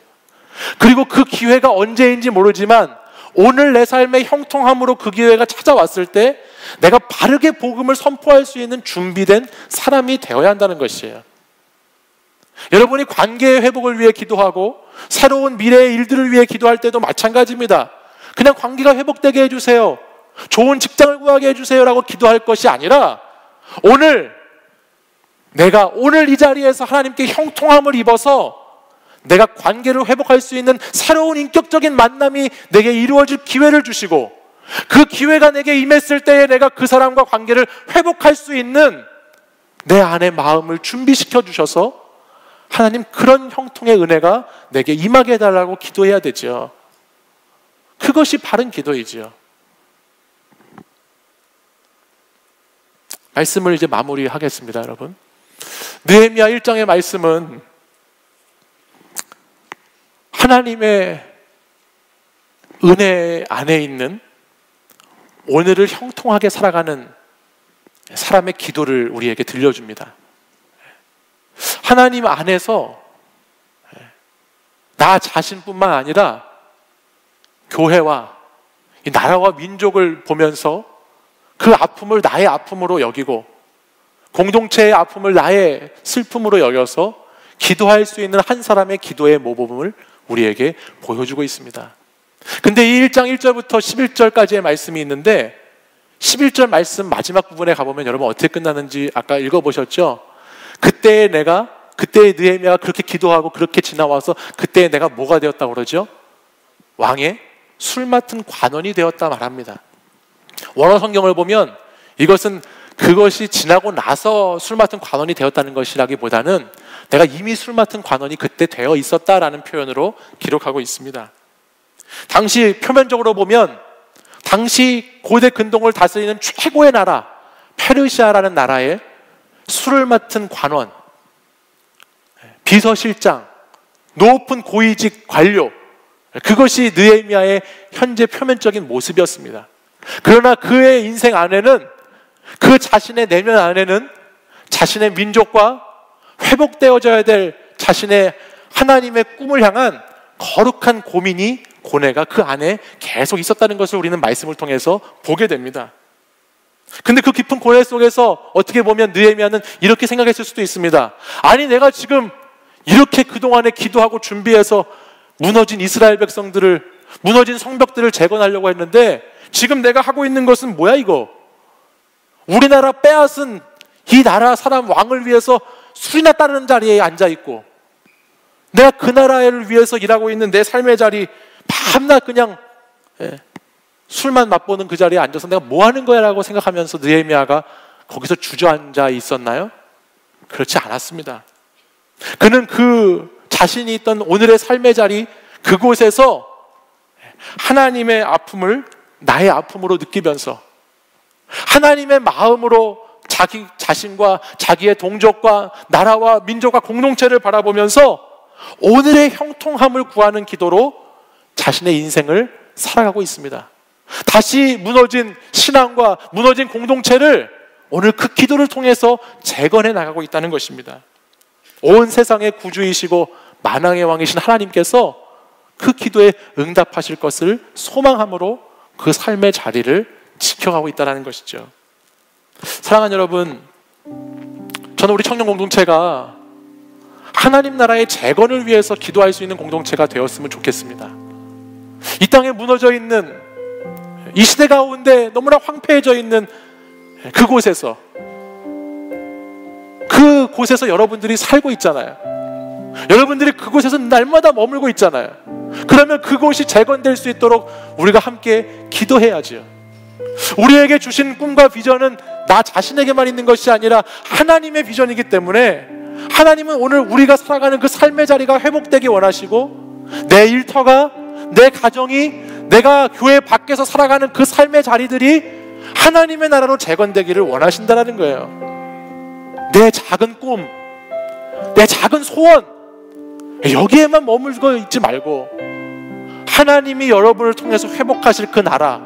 그리고 그 기회가 언제인지 모르지만 오늘 내 삶의 형통함으로 그 기회가 찾아왔을 때 내가 바르게 복음을 선포할 수 있는 준비된 사람이 되어야 한다는 것이에요. 여러분이 관계의 회복을 위해 기도하고 새로운 미래의 일들을 위해 기도할 때도 마찬가지입니다. 그냥 관계가 회복되게 해주세요, 좋은 직장을 구하게 해주세요 라고 기도할 것이 아니라 내가 오늘 이 자리에서 하나님께 형통함을 입어서 내가 관계를 회복할 수 있는 새로운 인격적인 만남이 내게 이루어질 기회를 주시고 그 기회가 내게 임했을 때에 내가 그 사람과 관계를 회복할 수 있는 내 안의 마음을 준비시켜 주셔서 하나님 그런 형통의 은혜가 내게 임하게 해달라고 기도해야 되죠. 그것이 바른 기도이지요. 말씀을 이제 마무리하겠습니다, 여러분. 느헤미야 1장의 말씀은 하나님의 은혜 안에 있는 오늘을 형통하게 살아가는 사람의 기도를 우리에게 들려줍니다. 하나님 안에서 나 자신뿐만 아니라 교회와 이 나라와 민족을 보면서 그 아픔을 나의 아픔으로 여기고 공동체의 아픔을 나의 슬픔으로 여겨서 기도할 수 있는 한 사람의 기도의 모범을 우리에게 보여주고 있습니다. 근데 이 1장 1절부터 11절까지의 말씀이 있는데 11절 말씀 마지막 부분에 가보면 여러분 어떻게 끝나는지 아까 읽어보셨죠? 그때의 느헤미야가 그렇게 기도하고 그렇게 지나와서 그때의 내가 뭐가 되었다고 그러죠? 왕의 술 맡은 관원이 되었다 말합니다. 원어 성경을 보면 이것은 그것이 지나고 나서 술 맡은 관원이 되었다는 것이라기보다는 내가 이미 술 맡은 관원이 그때 되어 있었다라는 표현으로 기록하고 있습니다. 당시 표면적으로 보면 당시 고대 근동을 다스리는 최고의 나라 페르시아라는 나라에 술을 맡은 관원, 비서실장, 높은 고위직 관료, 그것이 느헤미야의 현재 표면적인 모습이었습니다. 그러나 그의 인생 안에는, 그 자신의 내면 안에는 자신의 민족과 회복되어져야 될 자신의 하나님의 꿈을 향한 거룩한 고민이, 고뇌가 그 안에 계속 있었다는 것을 우리는 말씀을 통해서 보게 됩니다. 근데 그 깊은 고뇌 속에서 어떻게 보면 느헤미야는 이렇게 생각했을 수도 있습니다. 아니, 내가 지금 이렇게 그동안에 기도하고 준비해서 무너진 이스라엘 백성들을, 무너진 성벽들을 재건하려고 했는데 지금 내가 하고 있는 것은 뭐야 이거? 우리나라 빼앗은 이 나라 사람 왕을 위해서 술이나 따르는 자리에 앉아있고 내가 그 나라를 위해서 일하고 있는 내 삶의 자리 밤낮 그냥 술만 맛보는 그 자리에 앉아서 내가 뭐 하는 거야 라고 생각하면서 느헤미야가 거기서 주저앉아 있었나요? 그렇지 않았습니다. 그는 그 자신이 있던 오늘의 삶의 자리 그곳에서 하나님의 아픔을 나의 아픔으로 느끼면서 하나님의 마음으로 자기 자신과 자기의 동족과 나라와 민족과 공동체를 바라보면서 오늘의 형통함을 구하는 기도로 자신의 인생을 살아가고 있습니다. 다시 무너진 신앙과 무너진 공동체를 오늘 그 기도를 통해서 재건해 나가고 있다는 것입니다. 온 세상의 구주이시고 만왕의 왕이신 하나님께서 그 기도에 응답하실 것을 소망함으로 그 삶의 자리를 지켜가고 있다는 것이죠. 사랑하는 여러분, 저는 우리 청년 공동체가 하나님 나라의 재건을 위해서 기도할 수 있는 공동체가 되었으면 좋겠습니다. 이 땅에 무너져 있는, 이 시대 가운데 너무나 황폐해져 있는 그곳에서 여러분들이 살고 있잖아요. 여러분들이 그곳에서 날마다 머물고 있잖아요. 그러면 그곳이 재건될 수 있도록 우리가 함께 기도해야죠. 우리에게 주신 꿈과 비전은 나 자신에게만 있는 것이 아니라 하나님의 비전이기 때문에 하나님은 오늘 우리가 살아가는 그 삶의 자리가 회복되기 원하시고 내 일터가, 내 가정이, 내가 교회 밖에서 살아가는 그 삶의 자리들이 하나님의 나라로 재건되기를 원하신다는 거예요. 내 작은 꿈, 내 작은 소원, 여기에만 머물고 있지 말고 하나님이 여러분을 통해서 회복하실 그 나라,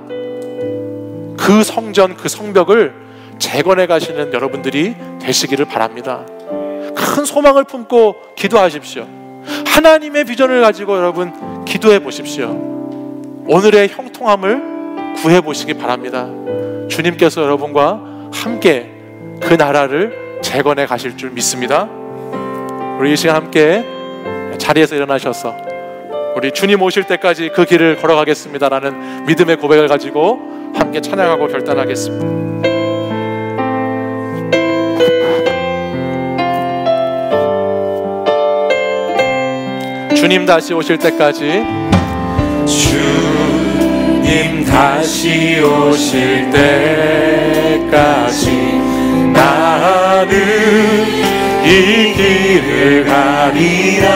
그 성전, 그 성벽을 재건해 가시는 여러분들이 되시기를 바랍니다. 큰 소망을 품고 기도하십시오. 하나님의 비전을 가지고 여러분 기도해 보십시오. 오늘의 형통함을 구해 보시기 바랍니다. 주님께서 여러분과 함께 그 나라를 재건해 가실 줄 믿습니다. 우리 이 시간 함께 자리에서 일어나셔서 우리 주님 오실 때까지 그 길을 걸어가겠습니다라는 믿음의 고백을 가지고 함께 찬양하고 결단하겠습니다. 주님 다시 오실 때까지, 주님 다시 오실 때까지 나는 이 길을 가리라.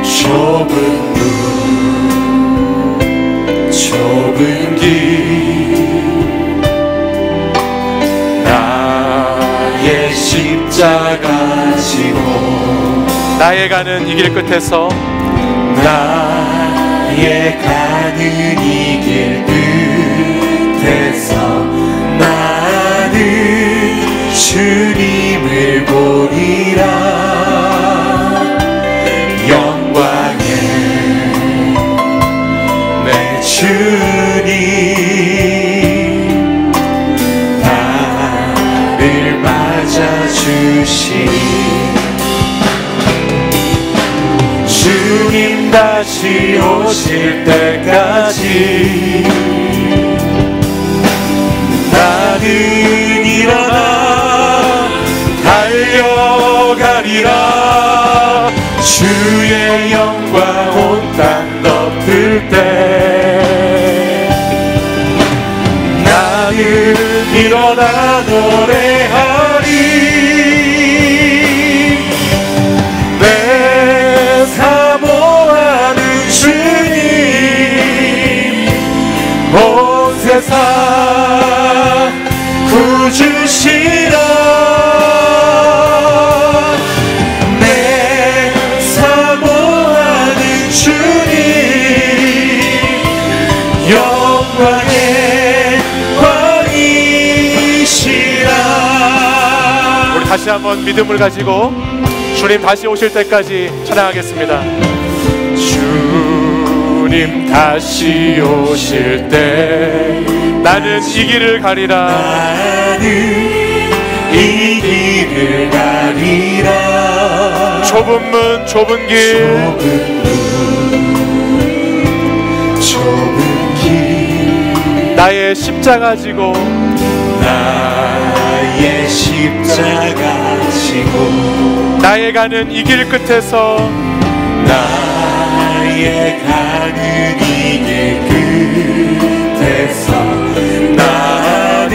좁은 눈, 좁은 길, 나의 십자가 지고 나의 가는 이 길 끝에서, 나의 가는 이 길 끝에서 나는 주님을 보리라. 영광의 내 주님 나를 맞아주시니 주님 다시 오실 때까지 나는 일어나 달려가리라. 주의 영광 온 땅 덮을 때 나는 일어나 노래하리. 온 세상 구주시라. 내 사모하는 주님 영광의 왕이시라. 우리 다시 한번 믿음을 가지고 주님 다시 오실 때까지 찬양하겠습니다. 주님 다시 오실 때 나는 이 길을 가리라. 나는 이 길을 가리라. 좁은 문 좁은 길, 좁은 길, 나의 십자가 지고 나의 십자가 지고 나의 가는 이 길 끝에서 나의 가는 이 길 끝에서 나는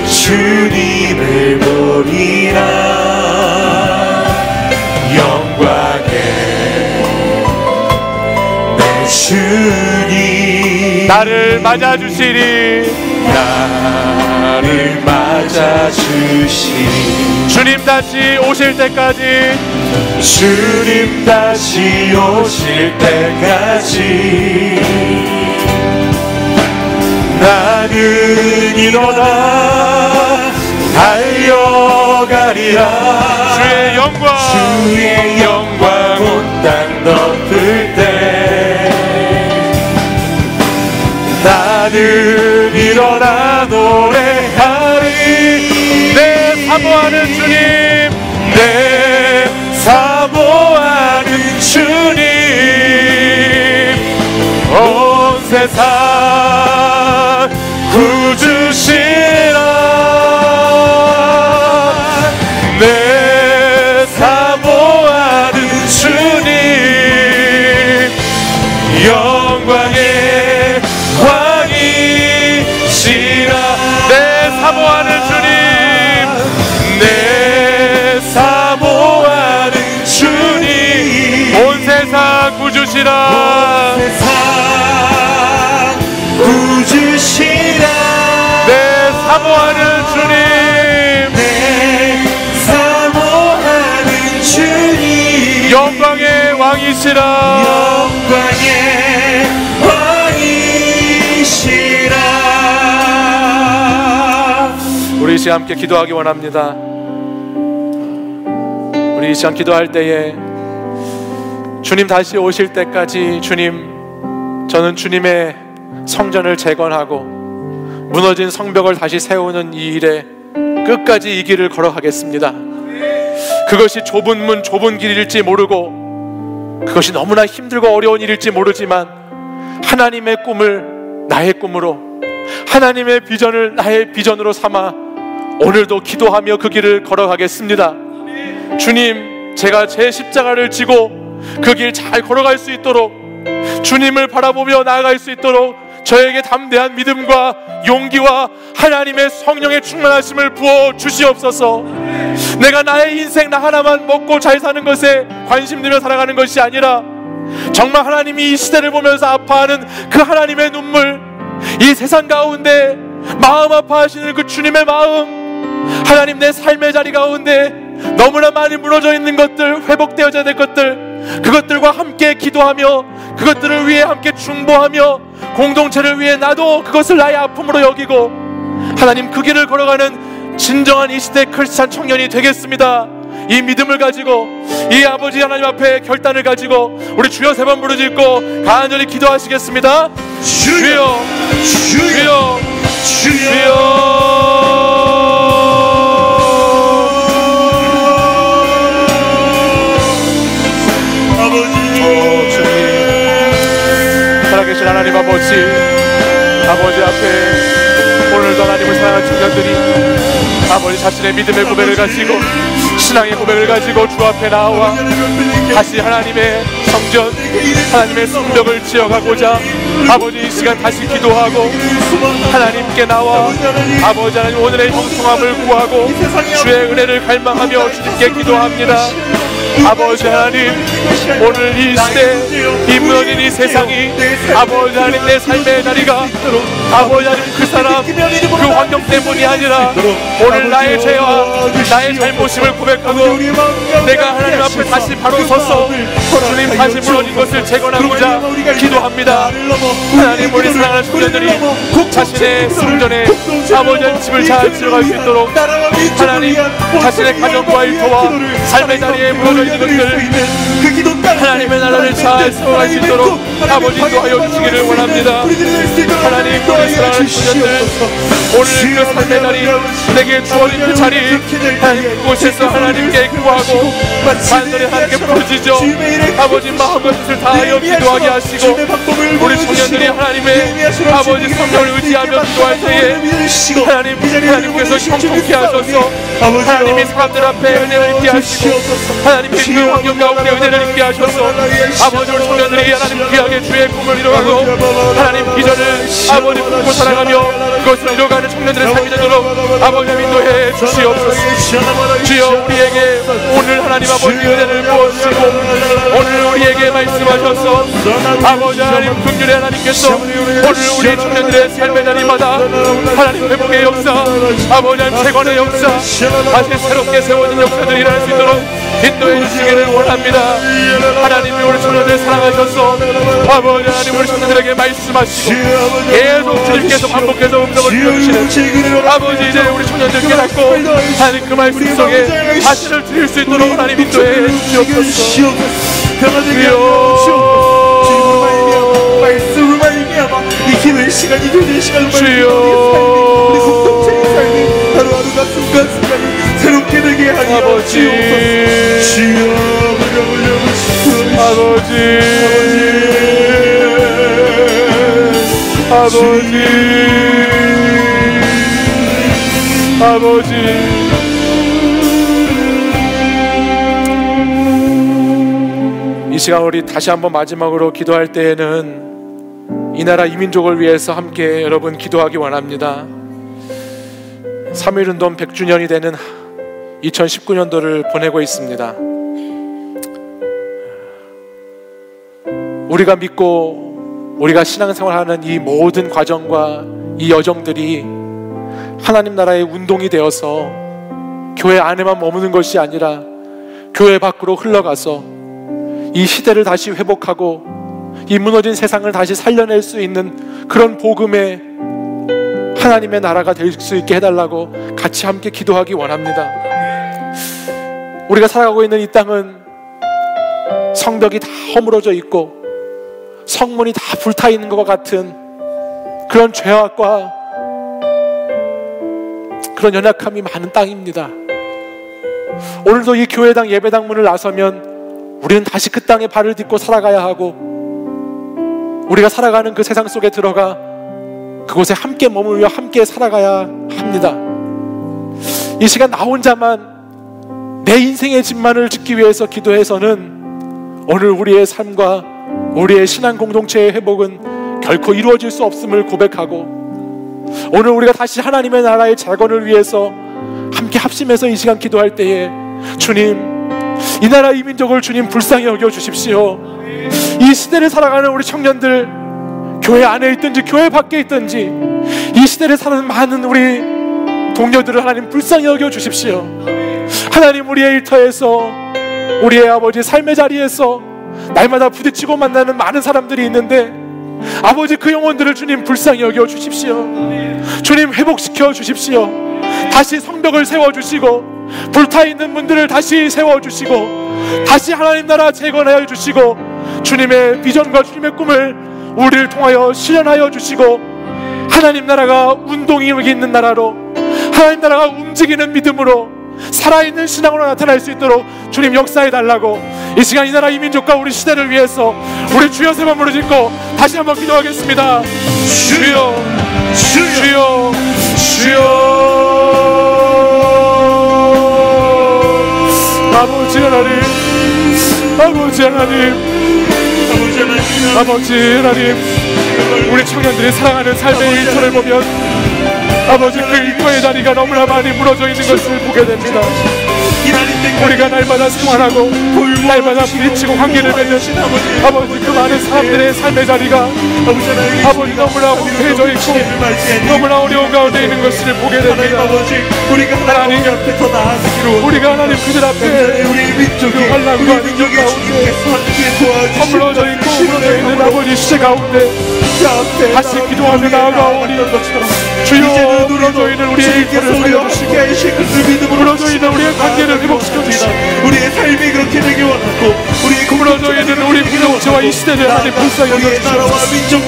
주님을 보리라. 영광의 내 주님 나를 맞아주시리. 나를 맞아주시리. 주님 다시 오실 때까지, 주님 다시 오실 때까지 나는 일어나 달려가리라. 주의 영광 온 땅 덮을 때 나는 일어나 노래하리. 내 사모하는 주님, 내 사모하는 주님 온 세상 구주시라. 내 사모하는 주님 영광의 왕이시라. 내 사모하는 주님, 내 사모하는 주님 온 세상 구주시라. 온 세상 왕이시라. 영광의 왕이시라. 우리 이 시간 함께 기도하기 원합니다. 우리 이 시간 기도할 때에 주님 다시 오실 때까지 주님, 저는 주님의 성전을 재건하고 무너진 성벽을 다시 세우는 이 일에 끝까지 이 길을 걸어가겠습니다. 그것이 좁은 문 좁은 길일지 모르고 그것이 너무나 힘들고 어려운 일일지 모르지만 하나님의 꿈을 나의 꿈으로, 하나님의 비전을 나의 비전으로 삼아 오늘도 기도하며 그 길을 걸어가겠습니다. 주님, 제가 제 십자가를 지고 그 길 잘 걸어갈 수 있도록, 주님을 바라보며 나아갈 수 있도록 저에게 담대한 믿음과 용기와 하나님의 성령의 충만하심을 부어 주시옵소서. 내가 나의 인생 나 하나만 먹고 잘 사는 것에 관심 들며 살아가는 것이 아니라 정말 하나님이 이 시대를 보면서 아파하는 그 하나님의 눈물, 이 세상 가운데 마음 아파하시는 그 주님의 마음, 하나님 내 삶의 자리 가운데 너무나 많이 무너져 있는 것들, 회복되어져야 될 것들, 그것들과 함께 기도하며 그것들을 위해 함께 중보하며 공동체를 위해 나도 그것을 나의 아픔으로 여기고 하나님 그 길을 걸어가는 진정한 이 시대 크리스찬 청년이 되겠습니다. 이 믿음을 가지고, 이 아버지 하나님 앞에 결단을 가지고 우리 주여 세 번 부르짖고 간절히 기도하시겠습니다. 주여, 주여, 주여. 살아계신 하나님 아버지 앞에 오늘도 하나님을 사랑하는 청년들이 아버지 자신의 믿음의 고백을 가지고, 신앙의 고백을 가지고 주 앞에 나와 다시 하나님의 성전, 하나님의 성벽을 지어가고자 아버지 이 시간 다시 기도하고 하나님께 나와 아버지 하나님 오늘의 형통함을 구하고 주의 은혜를 갈망하며 주님께 기도합니다. 아버지 하나님, 오늘 이 시대, 이 무너진 이 세상이 아버지 하나님 내 삶의 자리가 아버지 하나님 그 사람, 그 환경 때문이 아니라 오늘 나의 죄와 나의 잘못임을 고백하고 내가 하나님 앞에 다시 바로 서서 주님 다시 무너진 것을 재건하고자 기도합니다. 하나님, 우리 사랑하는 청년들이 자신의 성전에 아버지 하나님 집을 잘 지어갈 수 있도록 하나님 자신의 가정과 일터와 삶의 자리에 무너져 있는 것들 하나님의 나라를 잘 세워갈 수 있도록 아버지 인도하여 주시기를 원합니다. 하나님, 우리 사랑하는 청년들 오늘 그 삶의 자리, 내게 주어진 그 자리 하나님 그곳에서 하나님께 구하고 간절히 하나님께 부르짖어 아버지 마음과 뜻을 다하여 기도하게 하시고 우리 청년들이 하나님의 아버지 성령을 의지하며 기도할 때에 하나님께서 형통케 하셔서 하나님이 사람들 앞에 은혜를 입게 하시고 하나님의 그 환경 가운데 은혜를 입게 하셔서 아버지 우리 청년들이 하나님 귀하게 주의 꿈을 이뤄가고 하나님 비전을 아버지 품고 살아가며 그것을 이뤄가는 청년들의 삶이 되도록 아버지 인도해 주시옵소서. 주여, 우리에게 오늘 하나님 아버지 은혜를 부어주시고 오늘 우리에게 말씀하셔서 아버지 하나님 긍휼의 하나님께서 오늘 우리 청년들의 삶의 자리마다 하나님 회복의 역사, 아버지 하나님 재건의 역사, 다시 새롭게 세워진 역사들이 일어날 수 있도록 인도해 주시기를 원합니다. 하나님이 우리 청년들 사랑하셔서 아버지 하나님 우리 청년들에게 말씀하시고 계속 주님께서 반복해서 음성을 들려주시는 아버지, 이제 우리 청년들 깨닫고 하나님 그 말씀 속에 다시를 드릴 수 있도록 하나님 인도해 주시옵소서. 말씀으로 말미암아 이 기회의 시간이 되는 시간을 우리 공동체의 삶이 하루하루가 순간순간이 새롭게 되게 하여 아버지, 아버지 이 시간 우리 다시 한번 마지막으로 기도할 때에는 이 나라 이 민족을 위해서 함께 여러분 기도하기 원합니다. 3.1운동 100주년이 되는 2019년도를 보내고 있습니다. 우리가 믿고 우리가 신앙생활하는 이 모든 과정과 이 여정들이 하나님 나라의 운동이 되어서 교회 안에만 머무는 것이 아니라 교회 밖으로 흘러가서 이 시대를 다시 회복하고 이 무너진 세상을 다시 살려낼 수 있는 그런 복음의 하나님의 나라가 될 수 있게 해달라고 같이 함께 기도하기 원합니다. 우리가 살아가고 있는 이 땅은 성벽이 다 허물어져 있고 성문이 다 불타 있는 것과 같은 그런 죄악과 그런 연약함이 많은 땅입니다. 오늘도 이 교회당 예배당 문을 나서면 우리는 다시 그 땅에 발을 딛고 살아가야 하고, 우리가 살아가는 그 세상 속에 들어가 그곳에 함께 머물며 함께 살아가야 합니다. 이 시간 나 혼자만 내 인생의 집만을 짓기 위해서 기도해서는 오늘 우리의 삶과 우리의 신앙 공동체의 회복은 결코 이루어질 수 없음을 고백하고, 오늘 우리가 다시 하나님의 나라의 재건을 위해서 함께 합심해서 이 시간 기도할 때에 주님, 이 나라 이 민족을 주님 불쌍히 여겨 주십시오. 이 시대를 살아가는 우리 청년들, 교회 안에 있든지 교회 밖에 있든지 이 시대를 사는 많은 우리 동료들을 하나님 불쌍히 여겨 주십시오. 하나님, 우리의 일터에서, 우리의 아버지 삶의 자리에서 날마다 부딪히고 만나는 많은 사람들이 있는데, 아버지 그 영혼들을 주님 불쌍히 여겨 주십시오. 주님 회복시켜 주십시오. 다시 성벽을 세워주시고 불타있는 문들을 다시 세워주시고 다시 하나님 나라 재건하여 주시고 주님의 비전과 주님의 꿈을 우리를 통하여 실현하여 주시고, 하나님 나라가 운동이 있는 나라로, 하나님 나라가 움직이는 믿음으로 살아있는 신앙으로 나타날 수 있도록 주님 역사해달라고 이 시간 이 나라 이 민족과 우리 시대를 위해서 우리 주여 세 번 부르짖고 다시 한번 기도하겠습니다. 주여 주여 주여. 아버지 하나님, 아버지 하나님, 아버지 하나님, 우리 청년들이 사랑하는 삶의 일터를 보면 아버지 그 일터의 자리가 너무나 많이 무너져 있는 것을 보게 됩니다. 우리가 날마다 생활하고 날마다 부딪히고 관계를 맺는 아버지 그 많은 사람들의 삶의 자리가 아버지 너무나 혼태해져 있고 너무나 어려운 가운데 있는 것을 보게 됩니다. 하나님, 우리가 하나님 그들 앞에 그 환난과 능력 가운데 허물어져 있고 무너져 있는 아버지 시대 가운데 다시 기도하며 나아가오니 주여, 무너져 있는 우리의 일터를 살려주시고 무너져 있는 우리의 관계를 회복시켜 주시고 우리의 삶이 그렇게 되길 원하고 우리의 무너져 있는 우리 공동체와 이 시대를 하나님 불쌍히 여겨주시옵소서.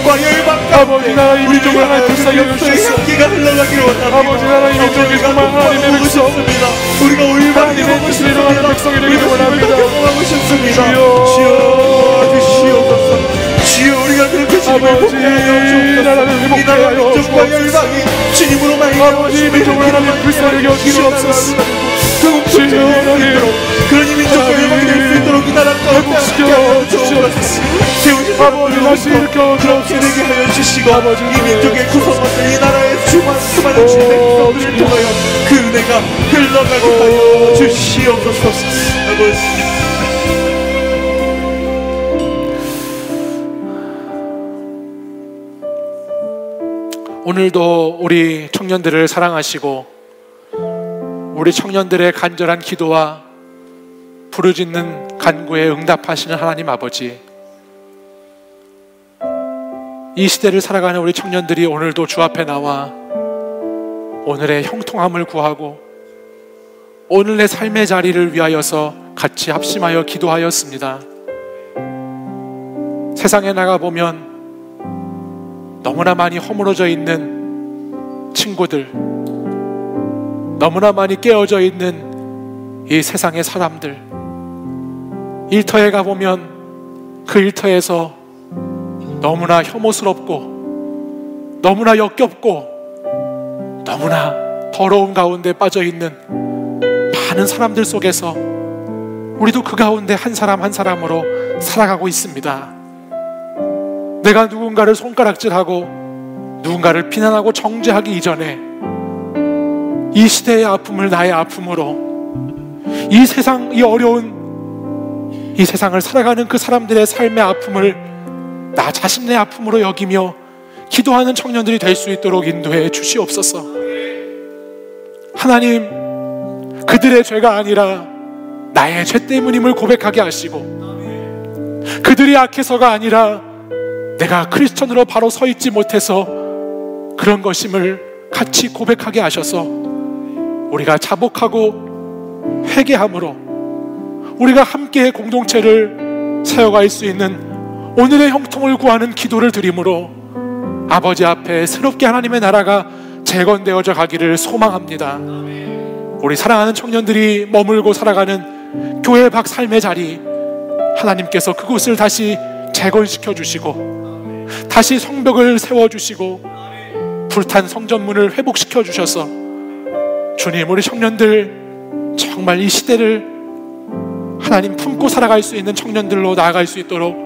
아버지 나라 이 민족을 하나님 불쌍히 여겨주시옵소서. 아버지 나라 이 민족이 정말 하나님의 백성, 우리가 하나님의 뜻을 이루어가는 백성이 되기를 원합니다. 주여, 우리가 그렇게 아버지 나라를 회복하여 주옵소서. 주님으로 아버지 민족을 하나님 불쌍히 여겨주시옵소서. 주여 하나님, 그런 이 민족과 회복이 될 수 있도록 이 나라 회복시켜 주시옵소서. 아버지 다시 일으켜 되게 하여 주시고 아버지 이 민족의 구성원들, 이 나라의 수많은 백성들을 통하여 그 은혜가 흘러가게 하여 주시옵소서. 아버지, 오늘도 우리 청년들을 사랑하시고 우리 청년들의 간절한 기도와 부르짖는 간구에 응답하시는 하나님 아버지, 이 시대를 살아가는 우리 청년들이 오늘도 주 앞에 나와 오늘의 형통함을 구하고 오늘의 삶의 자리를 위하여서 같이 합심하여 기도하였습니다. 세상에 나가보면 너무나 많이 허물어져 있는 친구들, 너무나 많이 깨어져 있는 이 세상의 사람들, 일터에 가보면 그 일터에서 너무나 혐오스럽고 너무나 역겹고 너무나 더러운 가운데 빠져있는 많은 사람들 속에서 우리도 그 가운데 한 사람 한 사람으로 살아가고 있습니다. 내가 누군가를 손가락질하고 누군가를 비난하고 정죄하기 이전에 이 시대의 아픔을 나의 아픔으로, 이 세상, 이 어려운 이 세상을 살아가는 그 사람들의 삶의 아픔을 나 자신의 아픔으로 여기며 기도하는 청년들이 될 수 있도록 인도해 주시옵소서. 하나님, 그들의 죄가 아니라 나의 죄 때문임을 고백하게 하시고 그들이 악해서가 아니라 내가 크리스천으로 바로 서 있지 못해서 그런 것임을 같이 고백하게 하셔서 우리가 자복하고 회개함으로 우리가 함께 공동체를 세워갈 수 있는 오늘의 형통을 구하는 기도를 드림으로 아버지 앞에 새롭게 하나님의 나라가 재건되어져 가기를 소망합니다. 우리 사랑하는 청년들이 머물고 살아가는 교회 밖 삶의 자리, 하나님께서 그곳을 다시 재건시켜 주시고 다시 성벽을 세워주시고 불탄 성전문을 회복시켜 주셔서 주님, 우리 청년들 정말 이 시대를 하나님 품고 살아갈 수 있는 청년들로 나아갈 수 있도록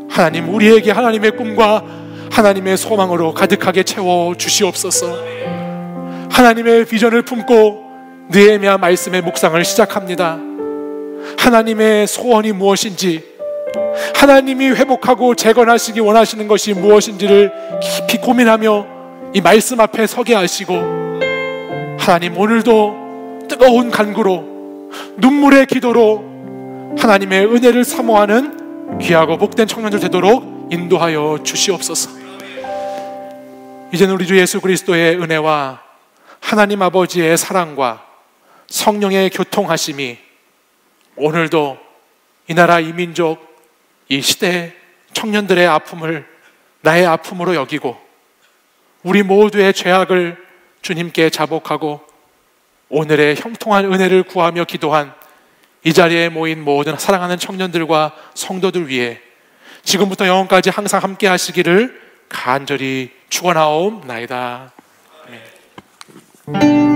하나님, 우리에게 하나님의 꿈과 하나님의 소망으로 가득하게 채워 주시옵소서. 하나님의 비전을 품고 느헤미야 말씀의 묵상을 시작합니다. 하나님의 소원이 무엇인지, 하나님이 회복하고 재건하시기 원하시는 것이 무엇인지를 깊이 고민하며 이 말씀 앞에 서게 하시고, 하나님 오늘도 뜨거운 간구로 눈물의 기도로 하나님의 은혜를 사모하는 귀하고 복된 청년들 되도록 인도하여 주시옵소서. 이제는 우리 주 예수 그리스도의 은혜와 하나님 아버지의 사랑과 성령의 교통하심이 오늘도 이 나라, 이 민족, 이 시대 청년들의 아픔을 나의 아픔으로 여기고 우리 모두의 죄악을 주님께 자복하고 오늘의 형통한 은혜를 구하며 기도한 이 자리에 모인 모든 사랑하는 청년들과 성도들 위해 지금부터 영원까지 항상 함께 하시기를 간절히 축원하옵나이다. 아멘.